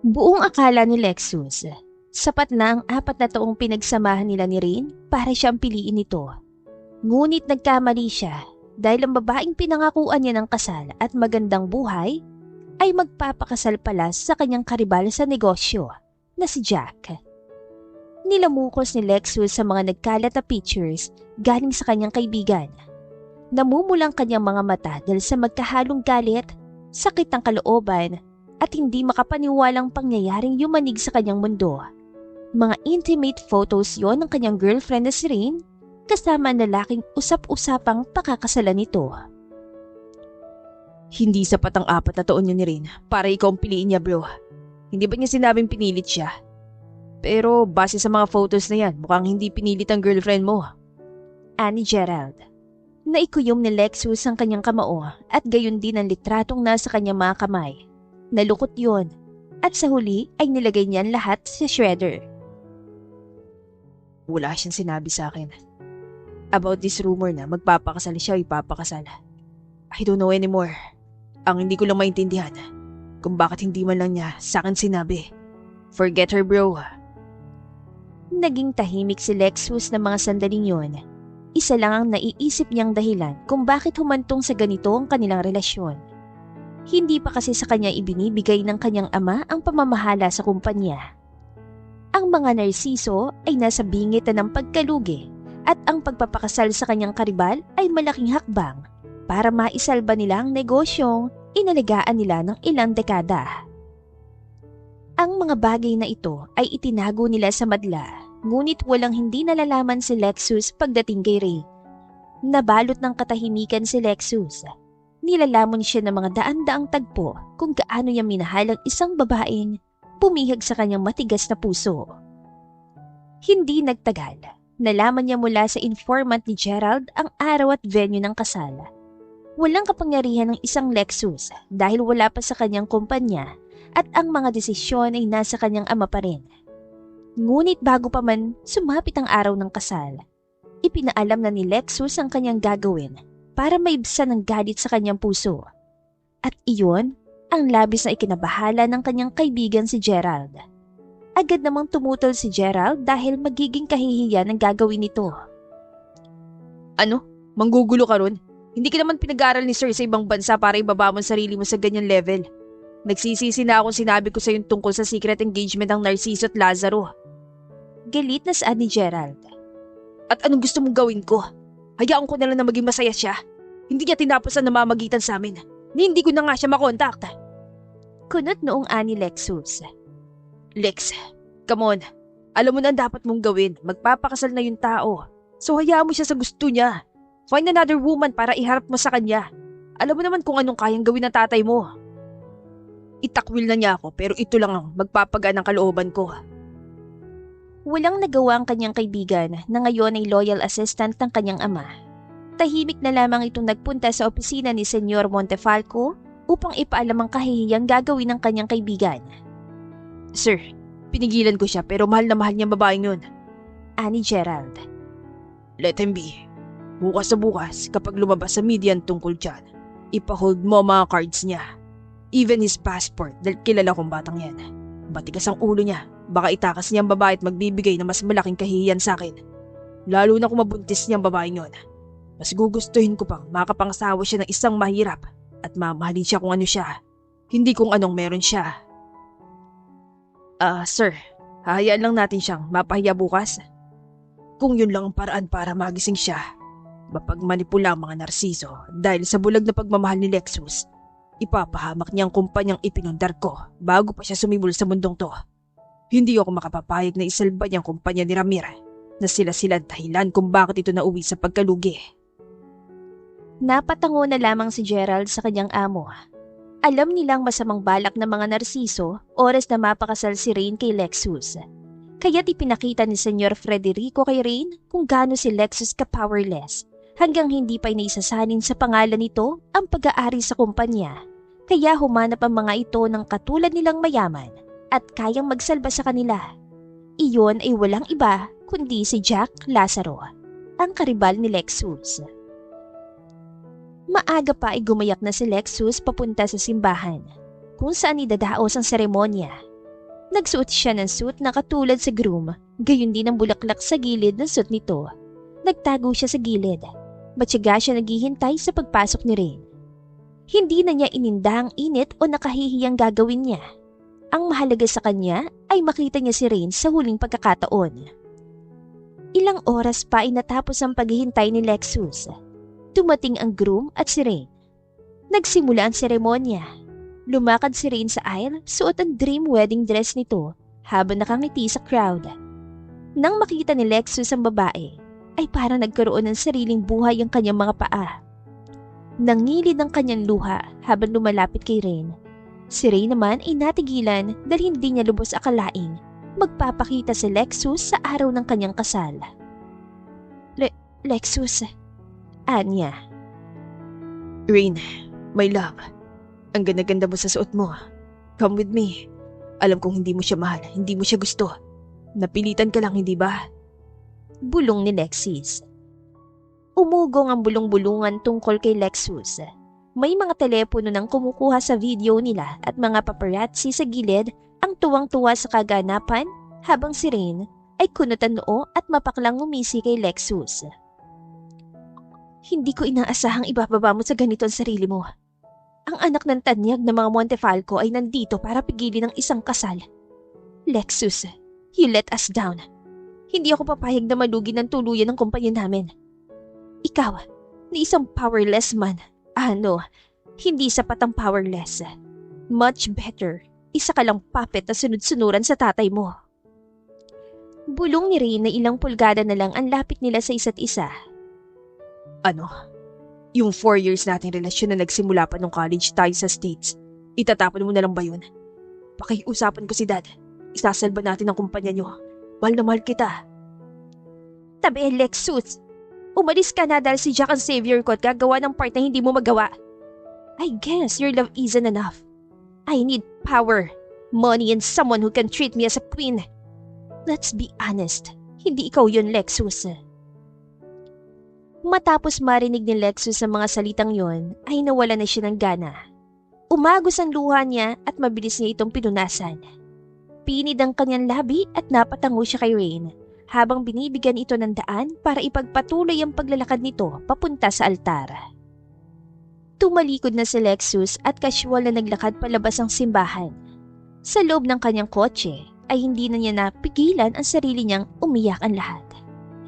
Buong akala ni Lexus, sapat na ang 4 na taong pinagsamahan nila ni Rain para siyang piliin nito. Ngunit nagkamali siya dahil ang babaeng pinangakuan niya ng kasal at magandang buhay ay magpapakasal pala sa kanyang karibal sa negosyo na si Jack. Nilamukos ni Lexus sa mga nagkalat na pictures galing sa kanyang kaibigan. Namumulang kanyang mga mata dahil sa magkahalong galit, sakit ng kalooban at hindi makapaniwalang pangyayaring yumanig sa kanyang mundo. Mga intimate photos yon ng kanyang girlfriend na si Rain kasama ang lalaking usap-usapang pakakasalan nito. Hindi sapat ang 4 na taon niya ni Rain para ikaw ang piliin niya, bro. Hindi ba niya sinabing pinilit siya? Pero base sa mga photos na yan, mukhang hindi pinilit ang girlfriend mo. Ani Gerald. Naikuyom ni Lexus ang kanyang kamao at gayon din ang litratong nasa kanyang mga kamay. Nalukot yon at sa huli ay nilagay niyan lahat sa shredder. Wala siyang sinabi sa akin about this rumor na magpapakasal siya o ipapakasal. I don't know anymore. Ang hindi ko lang maintindihan kung bakit hindi man lang niya sa akin sinabi. Forget her, bro. Naging tahimik si Lexus ng mga sandaling yon. Isa lang ang naiisip niyang dahilan kung bakit humantong sa ganito ang kanilang relasyon. Hindi pa kasi sa kanya ibinibigay ng kanyang ama ang pamamahala sa kumpanya. Ang mga narsiso ay nasa bingit na ng pagkalugi at ang pagpapakasal sa kanyang karibal ay malaking hakbang para maisalba nila ang negosyong inalagaan nila ng ilang dekada. Ang mga bagay na ito ay itinago nila sa madla, ngunit walang hindi nalalaman si Lexus pagdating kay Ray. Nabalot ng katahimikan si Lexus. Nilalamon siya ng mga daan-daang tagpo kung gaano niya minahal ang isang babaeng pumihag sa kanyang matigas na puso. Hindi nagtagal, nalaman niya mula sa informant ni Gerald ang araw at venue ng kasal. Walang kapangyarihan ng isang Lexus dahil wala pa sa kanyang kumpanya at ang mga desisyon ay nasa kanyang ama pa rin. Ngunit bago pa man sumapit ang araw ng kasal, ipinaalam na ni Lexus ang kanyang gagawin para maibsan ang galit sa kanyang puso. At iyon ang labis na ikinabahala ng kanyang kaibigan si Gerald. Agad namang tumutol si Gerald dahil magiging kahihiyan ang gagawin nito. Ano? Manggugulo ka ron? Hindi ka naman pinag-aaral ni Sir sa ibang bansa para ibaba mo ang sarili mo sa ganyan level. Nagsisisi na akong sinabi ko sa yung tungkol sa secret engagement ng Narciso at Lazaro. Galit na saan ni Gerald. At anong gusto mong gawin ko? Hayaan ko na lang na maging masaya siya. Hindi niya tinapos ang namamagitan sa amin. Hindi ko na nga siya makontak. Kunot noong ani Lexus. Lex, come on. Alam mo na ang dapat mong gawin. Magpapakasal na yung tao. So hayaan mo siya sa gusto niya. Find another woman para iharap mo sa kanya. Alam mo naman kung anong kayang gawin ng tatay mo. Itakwil na niya ako pero ito lang ang magpapagaan ng kalooban ko. Walang nagawa ang kanyang kaibigan na ngayon ay loyal assistant ng kanyang ama. Tahimik na lamang itong nagpunta sa opisina ni Senyor Montefalco upang ipaalam ang kahihiyang gagawin ng kanyang kaibigan. Sir, pinigilan ko siya pero mahal na mahal niya babaeng yun. Ani Gerald. Let him be. Bukas sa bukas kapag lumabas sa media tungkol dyan, ipahold mo mga cards niya. Even his passport dahil kilala kong batang yan. Batigas ang ulo niya. Baka itakas niya ang babae at magbibigay ng mas malaking kahihiyan sa akin. Lalo na kung mabuntis niya ang babaeng yun. Mas gugustuhin ko pang makapangasawa siya ng isang mahirap at mamahalin siya kung ano siya. Hindi kung anong meron siya. Sir, hahayaan lang natin siyang mapahiya bukas. Kung yun lang ang paraan para magising siya, mapagmanipula ang mga narsiso dahil sa bulag na pagmamahal ni Lexus, ipapahamak niya ang kumpanyang ipinundar ko bago pa siya sumibol sa mundong to. Hindi ako makapapayag na isalba niyang kumpanya ni Ramir na sila dahilan kung bakit ito nauwi sa pagkalugi. Napatango na lamang si Gerald sa kanyang amo. Alam nilang masamang balak ng mga narsiso oras na mapakasal si Rain kay Lexus. Kaya't ipinakita ni Senyor Frederico kay Rain kung gaano si Lexus ka-powerless hanggang hindi pa inaisasalin sa pangalan nito ang pag-aari sa kumpanya. Kaya humanap ang mga ito ng katulad nilang mayaman at kayang magsalba sa kanila. Iyon ay walang iba kundi si Jack Lazaro, ang karibal ni Lexus. Maaga pa ay gumayak na si Lexus papunta sa simbahan, kung saan idadaos ang seremonya. Nagsuot siya ng suit na katulad sa groom, gayon din ang bulaklak sa gilid ng suit nito. Nagtago siya sa gilid. Matyaga siya naghihintay sa pagpasok ni Rain. Hindi na niya ininda ang init o nakahihiyang gagawin niya. Ang mahalaga sa kanya ay makita niya si Rain sa huling pagkakataon. Ilang oras pa ay natapos ang paghihintay ni Lexus. Dumating ang groom at si Rain. Nagsimula ang seremonya. Lumakad si Rain sa aisle, suot ang dream wedding dress nito habang nakangiti sa crowd. Nang makita ni Lexus ang babae, ay parang nagkaroon ng sariling buhay ang kanyang mga paa. Nangilid ang kanyang luha habang lumalapit kay Rain. Si Rain naman ay natigilan dahil hindi niya lubos akalaing magpapakita si Lexus sa araw ng kanyang kasal. Lexus, Anya. Rain, my love. Ang ganda-ganda mo sa suot mo. Come with me. Alam kong hindi mo siya mahal, hindi mo siya gusto. Napilitan ka lang, hindi ba? Bulong ni Lexis. Umugong ang bulong-bulungan tungkol kay Lexus. May mga telepono nang kumukuha sa video nila at mga paparazzi sa gilid ang tuwang-tuwa sa kaganapan habang si Rain ay kunutan noo at mapaklang umisi kay Lexus. Hindi ko inaasahang ibababa mo sa ganito ang sarili mo. Ang anak ng tanyag ng mga Montefalco ay nandito para pigilin ang isang kasal. Lexus, you let us down. Hindi ako papayag na malugi ng tuluyan ng kumpanya namin. Ikaw, na isang powerless man. Hindi sapat ang powerless. Much better, isa ka lang puppet na sunod-sunuran sa tatay mo. Bulong ni Rain na ilang pulgada na lang ang lapit nila sa isa't isa. Yung 4 years nating relasyon na nagsimula pa nung college tayo sa States, itatapon mo na lang ba yun? Pakiusapan ko si Dad. Isasalba natin ang kumpanya nyo. Mahal na mahal kita. Tabi, Lexus. Umalis ka na dahil si Jack ang savior ko at gagawa ng part na hindi mo magawa. I guess your love isn't enough. I need power, money, and someone who can treat me as a queen. Let's be honest, hindi ikaw yun, Lexus. Matapos marinig ni Lexus ang mga salitang yon, ay nawala na siya ng gana. Umagos ang luha niya at mabilis niya itong pinunasan. Pinid ang kanyang labi at napatango siya kay Rain habang binibigyan ito ng daan para ipagpatuloy ang paglalakad nito papunta sa altar. Tumalikod na si Lexus at casual na naglakad palabas ang simbahan. Sa loob ng kanyang kotse ay hindi na niya napigilan ang sarili niyang umiyak ang lahat.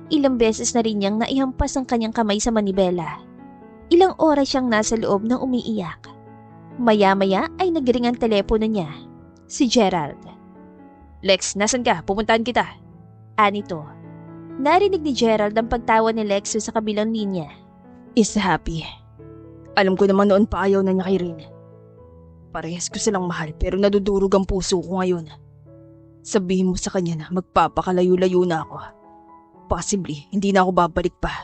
Ilang beses na rin niyang naihampas ang kanyang kamay sa manibela. Ilang oras siyang nasa loob ng umiiyak. Maya-maya ay nagring ang telepono niya. Si Gerald. Lex, nasan ka? Pupuntahan kita. Anito. Narinig ni Gerald ang pagtawa ni Lexus sa kabilang linya. Is happy. Alam ko naman noon pa ayaw na niya kay Rain. Parehas ko silang mahal pero nadudurog ang puso ko ngayon. Sabihin mo sa kanya na magpapakalayo-layo na ako. Possibly, hindi na ako babalik pa.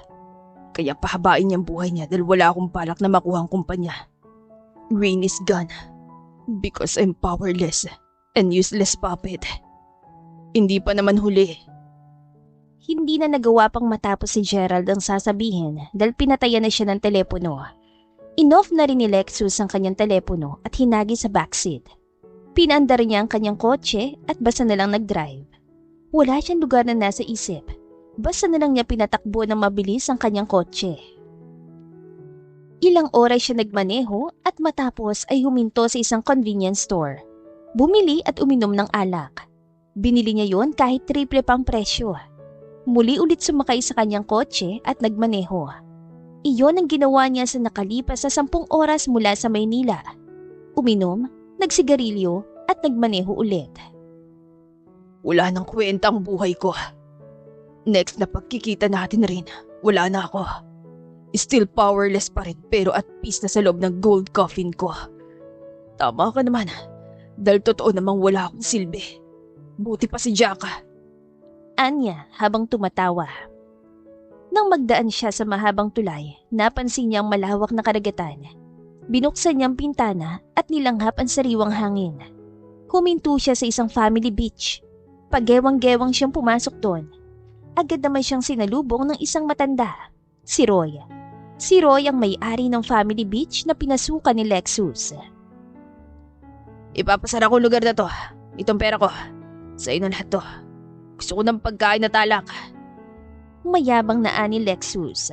Kaya pahabain niyang buhay niya dahil wala akong balak na makuha ang kumpanya. Rain is gone. Because I'm powerless and useless puppet. Hindi pa naman huli. Hindi na nagawa pang matapos si Gerald ang sasabihin dahil pinatayan na siya ng telepono. Inoff na rin ni Lexus ang kanyang telepono at hinagi sa backseat. Pinaandar niya ang kanyang kotse at basta na lang nag-drive. Wala siyang lugar na nasa isip. Basta na lang niya pinatakbo ng mabilis ang kanyang kotse. Ilang oras siya nagmaneho at matapos ay huminto sa isang convenience store. Bumili at uminom ng alak. Binili niya yon kahit triple pang presyo. Muli ulit sumakay sa kanyang kotse at nagmaneho. Iyon ang ginawa niya sa nakalipas sa 10 oras mula sa Maynila. Uminom, nagsigarilyo at nagmaneho ulit. Wala nang kwenta ang buhay ko. Next na pagkikita natin rin, wala na ako. Still powerless pa rin pero at peace na sa loob ng gold coffin ko. Tama ka naman, dahil totoo namang wala akong silbi. Buti pa si Jack. Anya habang tumatawa. Nang magdaan siya sa mahabang tulay, napansin niya ang malawak na karagatan. Binuksan niya ang pintana at nilanghap ang sariwang hangin. Huminto siya sa isang family beach. Pagewang-gewang siyang pumasok doon. Agad naman siyang sinalubong ng isang matanda, si Roy. Si Roy ang may-ari ng family beach na pinasukan ni Lexus. Ipapasara ko lugar na to. Itong pera ko. Sa'yo na lahat to. Gusto ko ng pagkain at alak. Mayabang na ani Lexus.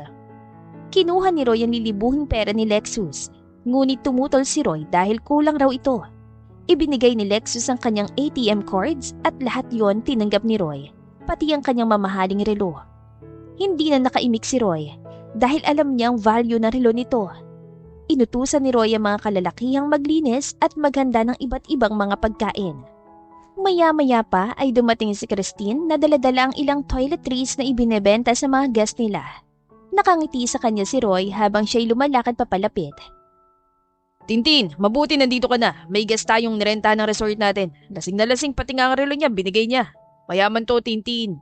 Kinuha ni Roy ang lilibuhing pera ni Lexus, ngunit tumutol si Roy dahil kulang raw ito. Ibinigay ni Lexus ang kanyang ATM cards at lahat yon tinanggap ni Roy, pati ang kanyang mamahaling relo. Hindi na nakaimik si Roy dahil alam niya ang value ng relo nito. Inutusan ni Roy ang mga kalalakihang maglinis at maghanda ng iba't ibang mga pagkain. Maya-maya pa ay dumating si Christine na dala-dala ang ilang toiletries na ibinebenta sa mga guest nila. Nakangiti sa kanya si Roy habang siya'y lumalakad papalapit. Tintin, mabuti nandito ka na. May guest tayong nirenta ng resort natin. Lasing na lasing pati nga ang relo niya, binigay niya. Mayaman to, Tintin.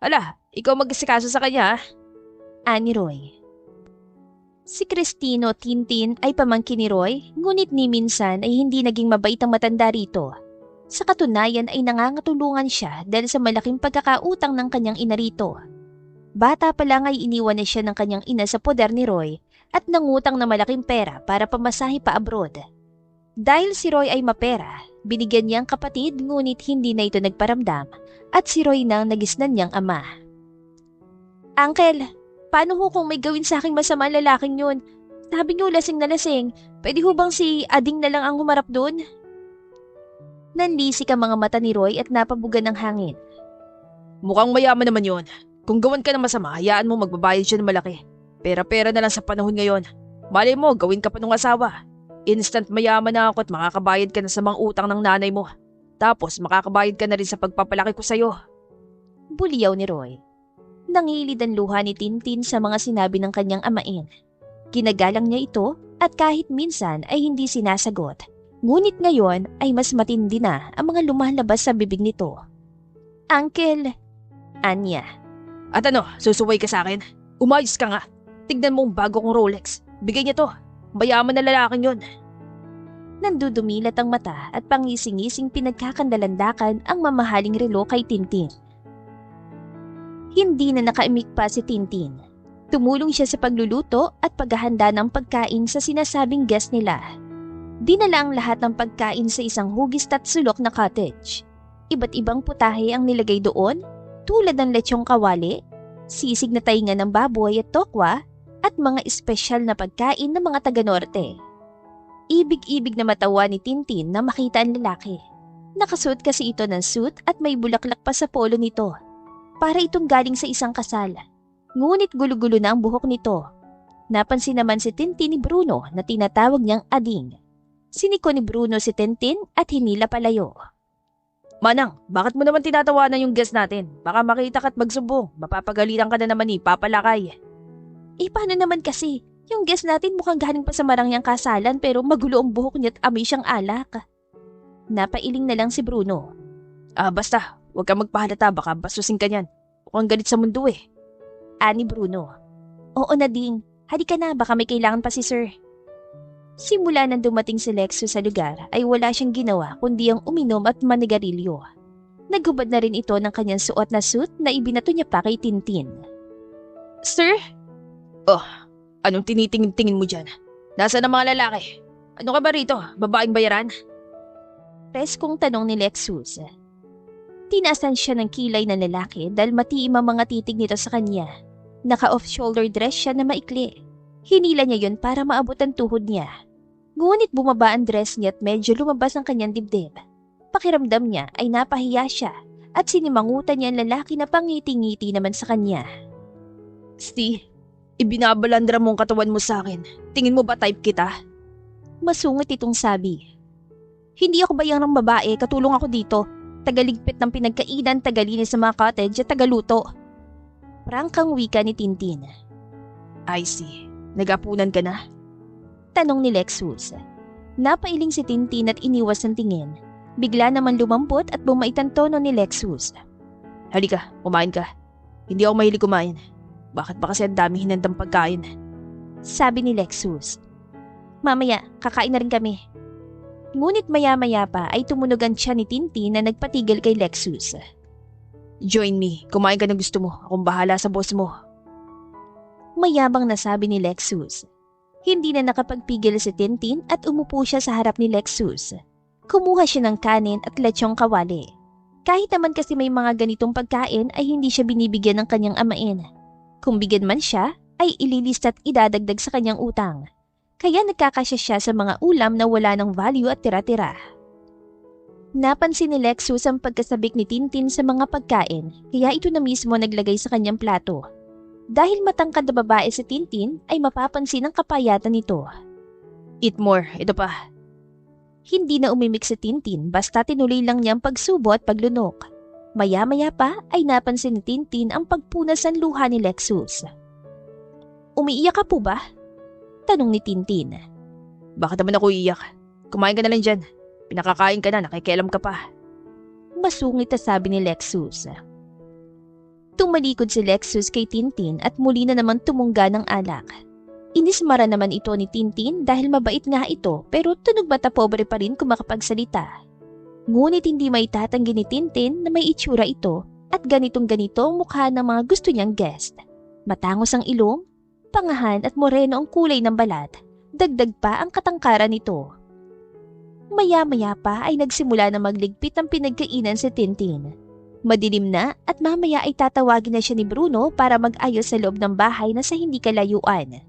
Hala, ikaw mag-asikaso sa kanya, Ani Roy. Si Cristino Tintin ay pamangkin ni Roy, ngunit ni minsan ay hindi naging mabait ang matanda rito. Sa katunayan ay nangangatulungan siya dahil sa malaking pagkakautang ng kanyang ina rito. Bata pa lang ay iniwan na siya ng kanyang ina sa poder ni Roy at nangutang na malaking pera para pamasahe pa abroad. Dahil si Roy ay mapera, binigyan niya ang kapatid ngunit hindi na ito nagparamdam at si Roy nang nagisnan niyang ama. Uncle, paano ho kung may gawin sa aking masama lalaking yun? Sabi niyo lasing na lasing, pwede ho bang si Ading na lang ang humarap doon? Nanlisik ang mga mata ni Roy at napabugan ng hangin. Mukhang mayaman naman yon. Kung gawan ka ng masama, hayaan mo magbabayad siya ng malaki. Pera-pera na lang sa panahon ngayon. Malay mo, gawin ka pa ng asawa. Instant mayaman na ako at makakabayad ka na sa mga utang ng nanay mo. Tapos makakabayad ka na rin sa pagpapalaki ko sa'yo. Buliyaw ni Roy. Nangilid ang luha ni Tintin sa mga sinabi ng kanyang amain. Ginagalang niya ito at kahit minsan ay hindi sinasagot. Ngunit ngayon ay mas matindi na ang mga lumalabas sa bibig nito. Uncle, Anya. At ano, susuway ka sa akin? Umayos ka nga. Tignan mo ang bago kong Rolex. Bigay niya to. Mayaman na lalaking yun. Nandudumilat ang mata at pangising-ising pinagkakandalandakan ang mamahaling relo kay Tintin. Hindi na nakaimik pa si Tintin. Tumulong siya sa pagluluto at paghahanda ng pagkain sa sinasabing guest nila. Dinala ang lahat ng pagkain sa isang hugis at sulok na cottage. Iba't ibang putahe ang nilagay doon, tulad ng lechong kawali, sisig na tainga ng baboy at tokwa, at mga espesyal na pagkain ng mga taga-norte. Ibig-ibig na matawa ni Tintin na makita ang lalaki. Nakasuot kasi ito ng suit at may bulaklak pa sa polo nito. Para itong galing sa isang kasal. Ngunit gulo-gulo na ang buhok nito. Napansin naman si Tintin ni Bruno na tinatawag niyang Ading. Siniko ni Bruno si Tintin at hinila palayo. Manang, bakit mo naman tinatawanan yung guest natin? Baka makita ka't magsumbong. Mapapagalitan ka na naman ni Papa Lakay. Paano naman kasi? Yung guest natin mukhang galing pa sa marangyang kasalan pero magulo ang buhok niya at amoy siyang alak. Napailing na lang si Bruno. Basta, huwag kang magpahalata, baka basusin ka niyan. Mukhang galit sa mundo Ani Bruno. Oo Nading, halika na baka may kailangan pa si Sir. Simula nang dumating si Lexus sa lugar ay wala siyang ginawa kundi ang uminom at manigarilyo. Naghubad na rin ito ng kanyang suot na suit na ibinato niya pa kay Tintin. Sir? Oh, anong tinitingin-tingin mo dyan? Nasaan ang mga lalaki? Ano ka ba rito? Babaeng bayaran? Preskong tanong ni Lexus. Tinaasan siya ng kilay ng lalaki dahil matiim ang mga titig nito sa kanya. Naka-off-shoulder dress siya na maikli. Hinila niya yun para maabot ang tuhod niya. Ngunit bumaba ang dress niya at medyo lumabas ang kanyang dibdib. Pakiramdam niya ay napahiya siya at sinimangutan niya ang lalaki na pangiti-ngiti naman sa kanya. Steve, ibinabalandra mo ang katawan mo sa akin. Tingin mo ba type kita? Masungit itong sabi. Hindi ako bayang ng babae, katulong ako dito. Tagaligpit ng pinagkainan, tagalinis sa mga cottage at tagaluto. Prangkang wika ni Tintin. I see. Nagapunan ka na? Tanong ni Lexus. Napailing si Tintin at iniwas ang tingin. Bigla naman lumambot at bumait ang tono ni Lexus. Halika, kumain ka. Hindi ako mahilig kumain. Bakit ba kasi ang dami hinandang pagkain? Sabi ni Lexus. Mamaya, kakain na rin kami. Ngunit maya-maya pa ay tumunog ang tiyan ni Tintin na nagpatigil kay Lexus. Join me. Kumain ka na gusto mo. Akong bahala sa boss mo. Mayabang na sabi ni Lexus. Hindi na nakapagpigil si Tintin at umupo siya sa harap ni Lexus. Kumuha siya ng kanin at lechong kawali. Kahit naman kasi may mga ganitong pagkain ay hindi siya binibigyan ng kanyang amain. Kung bigyan man siya, ay ililista at idadagdag sa kanyang utang. Kaya nagkakasya siya sa mga ulam na wala ng value at tira-tira. Napansin ni Lexus ang pagkasabik ni Tintin sa mga pagkain, kaya ito na mismo naglagay sa kanyang plato. Dahil matangkad na babae si Tintin, ay mapapansin ang kapayatan nito. Eat more, ito pa. Hindi na umimik si Tintin basta tinuloy lang niyang pagsubo at paglunok. Maya-maya pa ay napansin ni Tintin ang pagpunas ng luha ni Lexus. Umiiyak ka po ba? Tanong ni Tintin. Bakit naman ako iiyak? Kumain ka na lang dyan. Pinakakain ka na, nakikialam ka pa. Masungit na sabi ni Lexus. Tumalikod si Lexus kay Tintin at muli na naman tumungga ng alak. Inismara naman ito ni Tintin dahil mabait nga ito pero tunog bata pobre pa rin kung makapagsalita. Ngunit hindi maitatanggi ni Tintin na may itsura ito at ganitong-ganito ang mukha ng mga gusto niyang guest. Matangos ang ilong, pangahan at moreno ang kulay ng balat, dagdag pa ang katangkaran nito. Maya-maya pa ay nagsimula na magligpit ang pinagkainan si Tintin. Madilim na at mamaya ay tatawagin na siya ni Bruno para mag-ayos sa loob ng bahay na sa hindi kalayuan.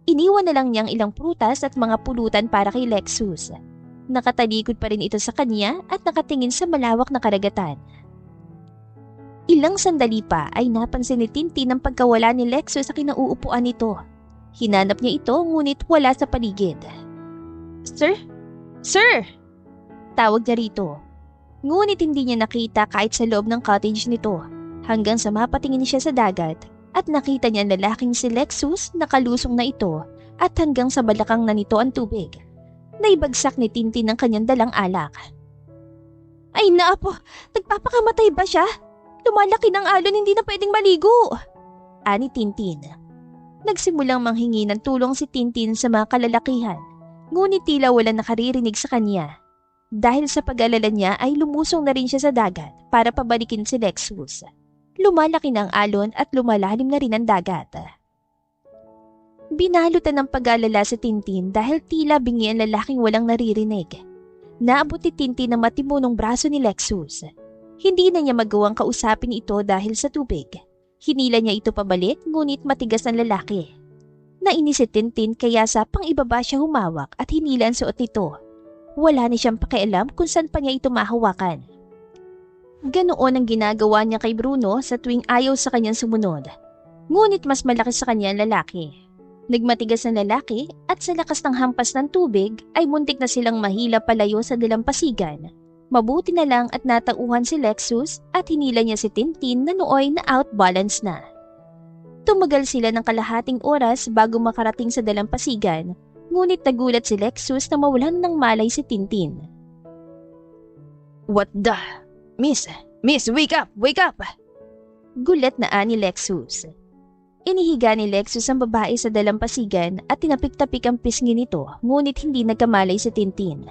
Iniwan na lang niyang ilang prutas at mga pulutan para kay Lexus. Nakatalikod pa rin ito sa kanya at nakatingin sa malawak na karagatan. Ilang sandali pa ay napansin ni Tintin ang pagkawala ni Lexus sa kinauupuan nito. Hinanap niya ito ngunit wala sa paligid. Sir? Sir! Tawag niya rito. Ngunit hindi niya nakita kahit sa loob ng cottage nito hanggang sa mapatingin siya sa dagat at nakita niya ang lalaking si Lexus nakalusong na ito at hanggang sa balakang na nito ang tubig. Naibagsak ni Tintin ang kanyang dalang alak. Ay naapo! Nagpapakamatay ba siya? Lumalaki ng alon, hindi na pwedeng maligo! Ani Tintin. Nagsimulang manghingi ng tulong si Tintin sa mga kalalakihan, ngunit tila wala nakaririnig sa kanya. Dahil sa pag-alala niya ay lumusong na rin siya sa dagat para pabalikin si Lexus. Lumalaki na ang alon at lumalalim na rin ang dagat. Binalutan ng pag-alala si Tintin dahil tila bingi ang lalaking walang naririnig. Naabot ni Tintin ang matimunong braso ni Lexus. Hindi na niya magawang kausapin ito dahil sa tubig. Hinila niya ito pabalik ngunit matigas ang lalaki. Nainis si Tintin kaya sa pang-ibaba siya humawak at hinila ang suot nito. Wala na siyang pakialam kung saan pa niya ito mahawakan. Ganoon ang ginagawa niya kay Bruno sa tuwing ayaw sa kanyang sumunod. Ngunit mas malaki sa kanya ang lalaki. Nagmatigas ang lalaki at sa lakas ng hampas ng tubig ay muntik na silang mahila palayo sa dalampasigan. Mabuti na lang at natauhan si Lexus at hinila niya si Tintin na nooy na outbalance na. Tumagal sila ng kalahating oras bago makarating sa dalampasigan, ngunit nagulat si Lexus na mawalan ng malay si Tintin. What the? Miss, wake up! Wake up! Gulat na ani Lexus. Inihiga ni Lexus ang babae sa dalampasigan at tinapik-tapik ang pisngi nito, ngunit hindi nagkamalay si Tintin.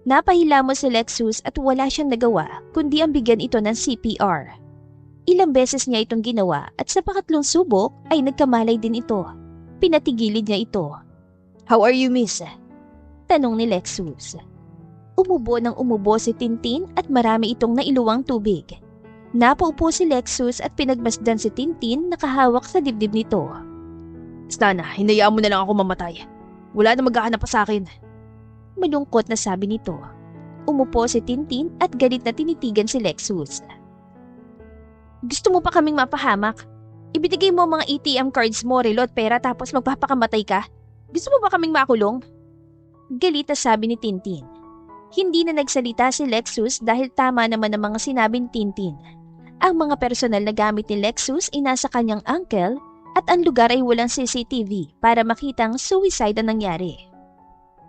Napahilamos si Lexus at wala siyang nagawa kundi ang bigyan ito ng CPR. Ilang beses niya itong ginawa at sa pangatlong subok ay nagkamalay din ito. Pinatigilid niya ito. How are you, miss? Tanong ni Lexus. Umubo ng umubo si Tintin at marami itong nailuwang tubig. Napaupo si Lexus at pinagmasdan si Tintin nakahawak sa dibdib nito. Sana, hinayaan mo na lang ako mamatay. Wala na maghahanap pa sa akin. Malungkot na sabi nito. Umupo si Tintin at galit na tinitigan si Lexus. Gusto mo pa kaming mapahamak? Ibinigay mo mga ATM cards mo, relo at pera tapos magpapakamatay ka? Gusto mo ba kaming makulong? Galit na sabi ni Tintin. Hindi na nagsalita si Lexus dahil tama naman ang mga sinabi ni Tintin. Ang mga personal na gamit ni Lexus ay nasa kanyang uncle at ang lugar ay walang CCTV para makitang suicide ang nangyari.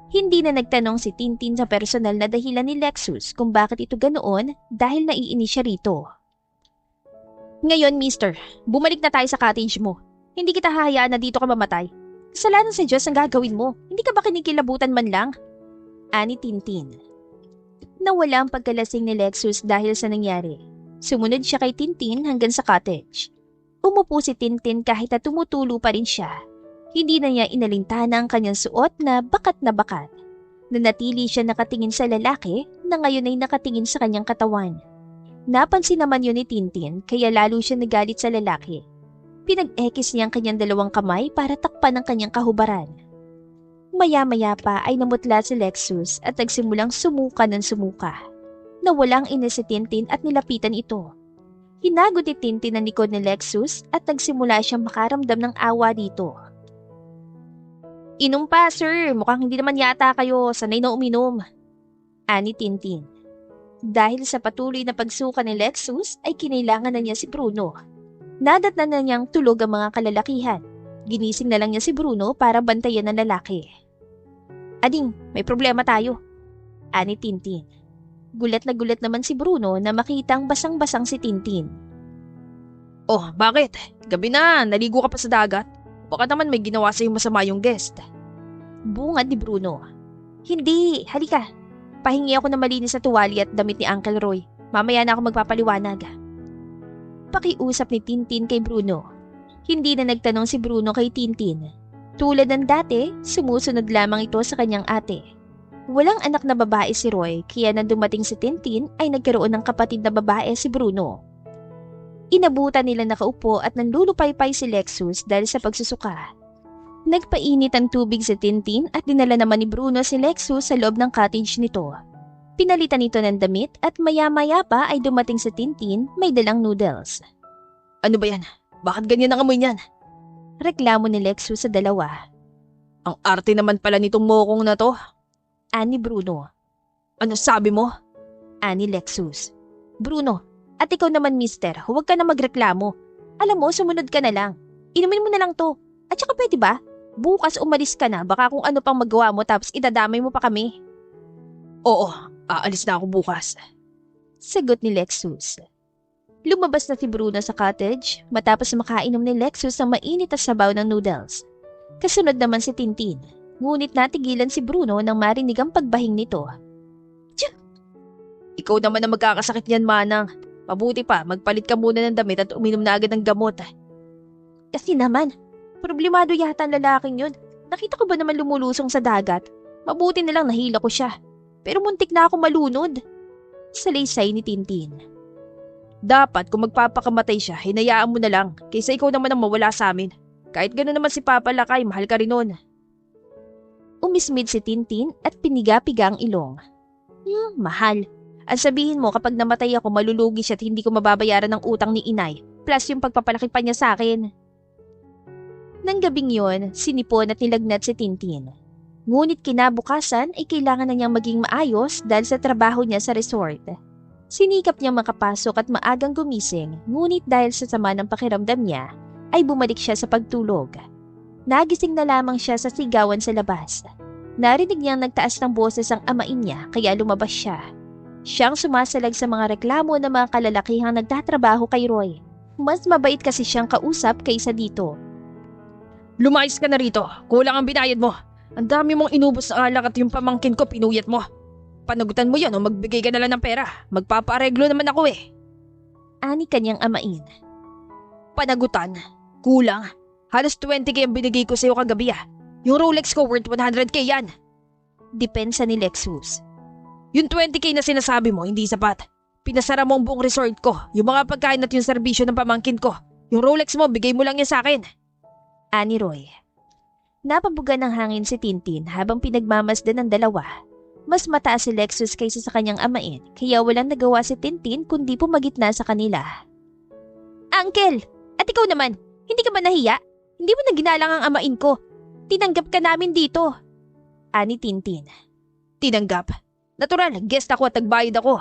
Hindi na nagtanong si Tintin sa personal na dahilan ni Lexus kung bakit ito ganoon dahil naiinis siya rito. Ngayon, mister, bumalik na tayo sa cottage mo. Hindi kita hahayaan na dito ka mamatay. Kasalanan sa Diyos ang gagawin mo. Hindi ka ba kinikilabutan man lang? Ani Tintin. Nawala ang pagkalasing ni Lexus dahil sa nangyari. Sumunod siya kay Tintin hanggang sa cottage. Umupo si Tintin kahit na tumutulo pa rin siya. Hindi na niya inalintana ang kanyang suot na bakat na bakat. Nanatili siya nakatingin sa lalaki na ngayon ay nakatingin sa kanyang katawan. Napansin naman yun ni Tintin kaya lalo siya nagalit sa lalaki. Pinag-ekis niya ang kanyang dalawang kamay para takpan ang kanyang kahubaran. Maya-maya pa ay namutla si Lexus at nagsimulang sumuka ng sumuka. Nawala ang ina si Tintin at nilapitan ito. Hinagot ni Tintin ang likod ni Lexus at nagsimula siyang makaramdam ng awa dito. Inom pa, sir. Mukhang hindi naman yata kayo sanay na uminom. Ani Tintin. Dahil sa patuloy na pagsuka ni Lexus ay kinailangan na niya si Bruno. Nadatnan na niyang tulog ang mga kalalakihan. Ginising na lang niya si Bruno para bantayan ng lalaki. Ading, may problema tayo. Ani Tintin. Gulat na gulat naman si Bruno na makita ang basang-basang si Tintin. Oh, bakit? Gabi na, naligo ka pa sa dagat. Baka naman may ginawa sa'yo masama yung guest. Bungad ni Bruno. Hindi, halika. Pahingi ako ng malinis na tuwali at damit ni Uncle Roy. Mamaya na ako magpapaliwanag. Pakiusap ni Tintin kay Bruno. Hindi na nagtanong si Bruno kay Tintin. Tulad ng dati, sumusunod lamang ito sa kanyang ate. Walang anak na babae si Roy kaya nang dumating si Tintin ay nagkaroon ng kapatid na babae si Bruno. Inabutan nila nakaupo at nanlulupaypay si Lexus dahil sa pagsusuka. Nagpainit ang tubig si Tintin at dinala naman ni Bruno si Lexus sa loob ng cottage nito. Pinalitan nito ng damit at maya-maya pa ay dumating si Tintin may dalang noodles. Ano ba yan? Bakit ganyan ang amoy niyan? Reklamo ni Lexus sa dalawa. Ang arte naman pala nitong mokong na to. Ani Bruno. Ano sabi mo? Ani Lexus. Bruno, at ikaw naman mister, huwag ka na magreklamo. Alam mo, sumunod ka na lang. Inumin mo na lang to. At saka pwede ba? Bukas umalis ka na, baka kung ano pang magawa mo tapos idadamay mo pa kami. Oo, aalis na ako bukas. Sagot ni Lexus. Lumabas na si Bruno sa cottage matapos makainom ni Lexus ng mainit at sabaw ng noodles. Kasunod naman si Tintin, ngunit natigilan si Bruno nang marinig ang pagbahing nito. Tiyo! Ikaw naman ang magkakasakit niyan, Manang. Mabuti pa, magpalit ka muna ng damit at uminom na agad ng gamot. Kasi naman, problemado yata ang lalaking yun. Nakita ko ba naman lumulusong sa dagat? Mabuti na lang nahila ko siya. Pero muntik na ako malunod. Salaysay ni Tintin. Dapat kung magpapakamatay siya, hinayaan mo na lang kaysa ikaw naman ang mawala sa amin. Kahit gano'n naman si Papa Lakay, mahal ka rin nun. Umismid si Tintin at piniga-piga ang ilong. Mahal. Ang sabihin mo kapag namatay ako malulugi siya at hindi ko mababayaran ng utang ni inay plus yung pagpapalaki pa niya sa akin. Nang gabing yon, sinipon at nilagnat si Tintin. Ngunit kinabukasan ay kailangan na niyang maging maayos dahil sa trabaho niya sa resort. Sinikap niyang makapasok at maagang gumising, ngunit dahil sa sama ng pakiramdam niya, ay bumalik siya sa pagtulog. Nagising na lamang siya sa sigawan sa labas. Narinig niyang nagtaas ng boses ang amain niya kaya lumabas siya. Siyang sumasalag sa mga reklamo ng mga kalalakihang nagtatrabaho kay Roy. Mas mabait kasi siyang kausap kaysa dito. Lumayas ka na rito, kulang ang binayad mo. Ang dami mong inubos na alak at yung pamangkin ko pinuyat mo. Panagutan mo yan o magbigay ka na lang ng pera. Magpapaareglo naman ako eh. Ani kanyang amain. Panagutan? Kulang. Halos 20k ang binigay ko sa'yo kagabi ah. Yung Rolex ko worth 100k yan. Depensa ni Lexus. Yung 20k na sinasabi mo hindi sapat. Pinasara mo ang buong resort ko. Yung mga pagkain at yung serbisyo ng pamangkin ko. Yung Rolex mo bigay mo lang yan sa akin. Ani Roy. Napabuga ng hangin si Tintin habang pinagmamasdan ng dalawa. Mas mataas si Lexus kaysa sa kanyang amain kaya walang nagawa si Tintin kundi pumagitna sa kanila. Uncle! At ikaw naman, hindi ka ba nahiya? Hindi mo na ginalang ang amain ko. Tinanggap ka namin dito. Ani Tintin. Tinanggap? Natural, guest ako at nagbayad ako.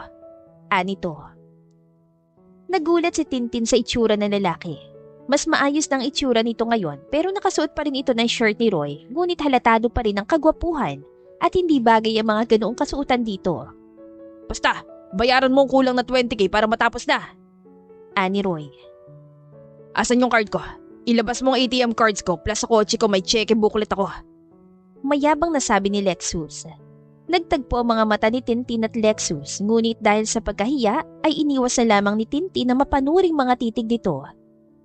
Ani to. Nagulat si Tintin sa itsura ng lalaki. Mas maayos ng itsura nito ngayon pero nakasuot pa rin ito ng shirt ni Roy ngunit halatado pa rin ang kagwapuhan at hindi bagay ang mga ganoong kasuotan dito. Basta, bayaran mo ang kulang na 20k para matapos na. Ani Roy. Asan yung card ko? Ilabas mo ang ATM cards ko plus sa kotse ko may cheque booklet ako. Mayabang nasabi ni Lexus. Nagtagpo ang mga mata ni Tintin at Lexus ngunit dahil sa pagkahiya ay iniwas na lamang ni Tintin na mapanuring mga titig dito.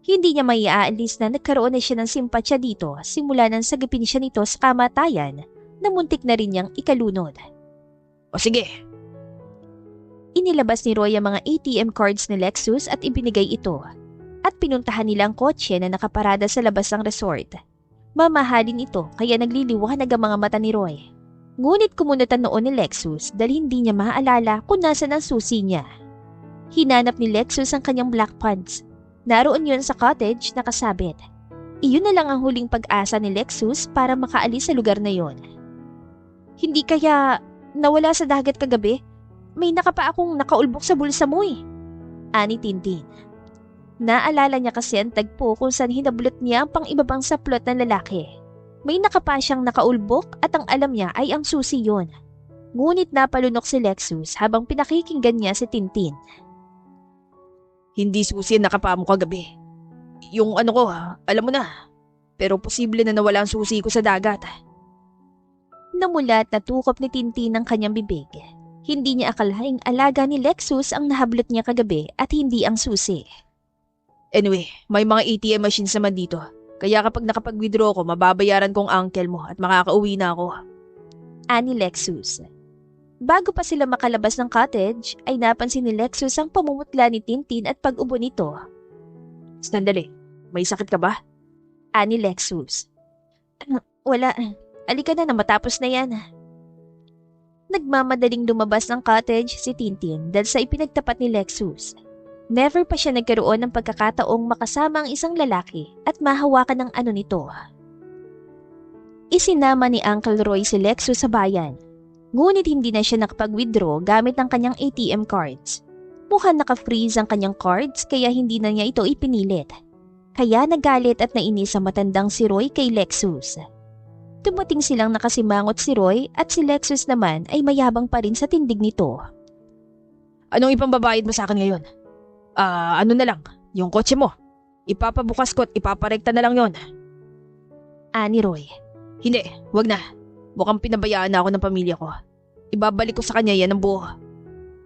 Hindi niya maiaalis na nagkaroon na siya ng simpatsya dito simula nang sagipin siya nito sa kamatayan na muntik na rin niyang ikalunod. O sige. Inilabas ni Roy ang mga ATM cards ni Lexus at ibinigay ito. At pinuntahan nila ang kotse na nakaparada sa labas ng resort. Mamahalin ito kaya nagliliwanag ang mga mata ni Roy. Ngunit kumunutan noon ni Lexus dahil hindi niya maaalala kung nasan ang susi niya. Hinanap ni Lexus ang kanyang black pants. Naroon yun sa cottage nakasabit. Iyon na lang ang huling pag-asa ni Lexus para makaalis sa lugar na yon. Hindi kaya nawala sa dagat kagabi? May nakapa akong nakaulbok sa bulsa mo eh. Ani Tintin. Naalala niya kasi ang tagpo kung saan hinablot niya ang pang-ibabang saplot ng lalaki. May nakapa siyang nakaulbok at ang alam niya ay ang susi yon. Ngunit napalunok si Lexus habang pinakikinggan niya si Tintin. Hindi susi ang nakapa mo kagabi. Yung ano ko, alam mo na. Pero posible na nawala ang susi ko sa dagat. Namulat na tukop ni Tintin ang kanyang bibig. Hindi niya akalaing alaga ni Lexus ang nahablot niya kagabi at hindi ang susi. Anyway, may mga ATM machines naman dito. Kaya kapag nakapag-withdraw ko, mababayaran kong uncle mo at makakauwi na ako. Ani Lexus. Bago pa sila makalabas ng cottage, ay napansin ni Lexus ang pamumutla ni Tintin at pag-ubo nito. Sandali, may sakit ka ba? Ani Lexus. Wala, alika na matapos na yan. Nagmamadaling lumabas ng cottage si Tintin dahil sa ipinagtapat ni Lexus. Never pa siya nagkaroon ng pagkakataong makasama ang isang lalaki at mahawakan ng ano nito. Isinama ni Uncle Roy si Lexus sa bayan. Ngunit hindi na siya nakapag-withdraw gamit ang kanyang ATM cards. Mukhang naka-freeze ang kanyang cards kaya hindi na niya ito ipinilit. Kaya nagalit at nainis ang matandang si Roy kay Lexus. Dumating silang nakasimangot si Roy at si Lexus naman ay mayabang pa rin sa tindig nito. Anong ipambabayad mo sa akin ngayon? Ano na lang, yung kotse mo. Ipapabukas ko at ipaparekta na lang yon. Ani Roy. Hindi, wag na. Mukhang pinabayaan na ako ng pamilya ko. Ibabalik ko sa kanya yan ang buo.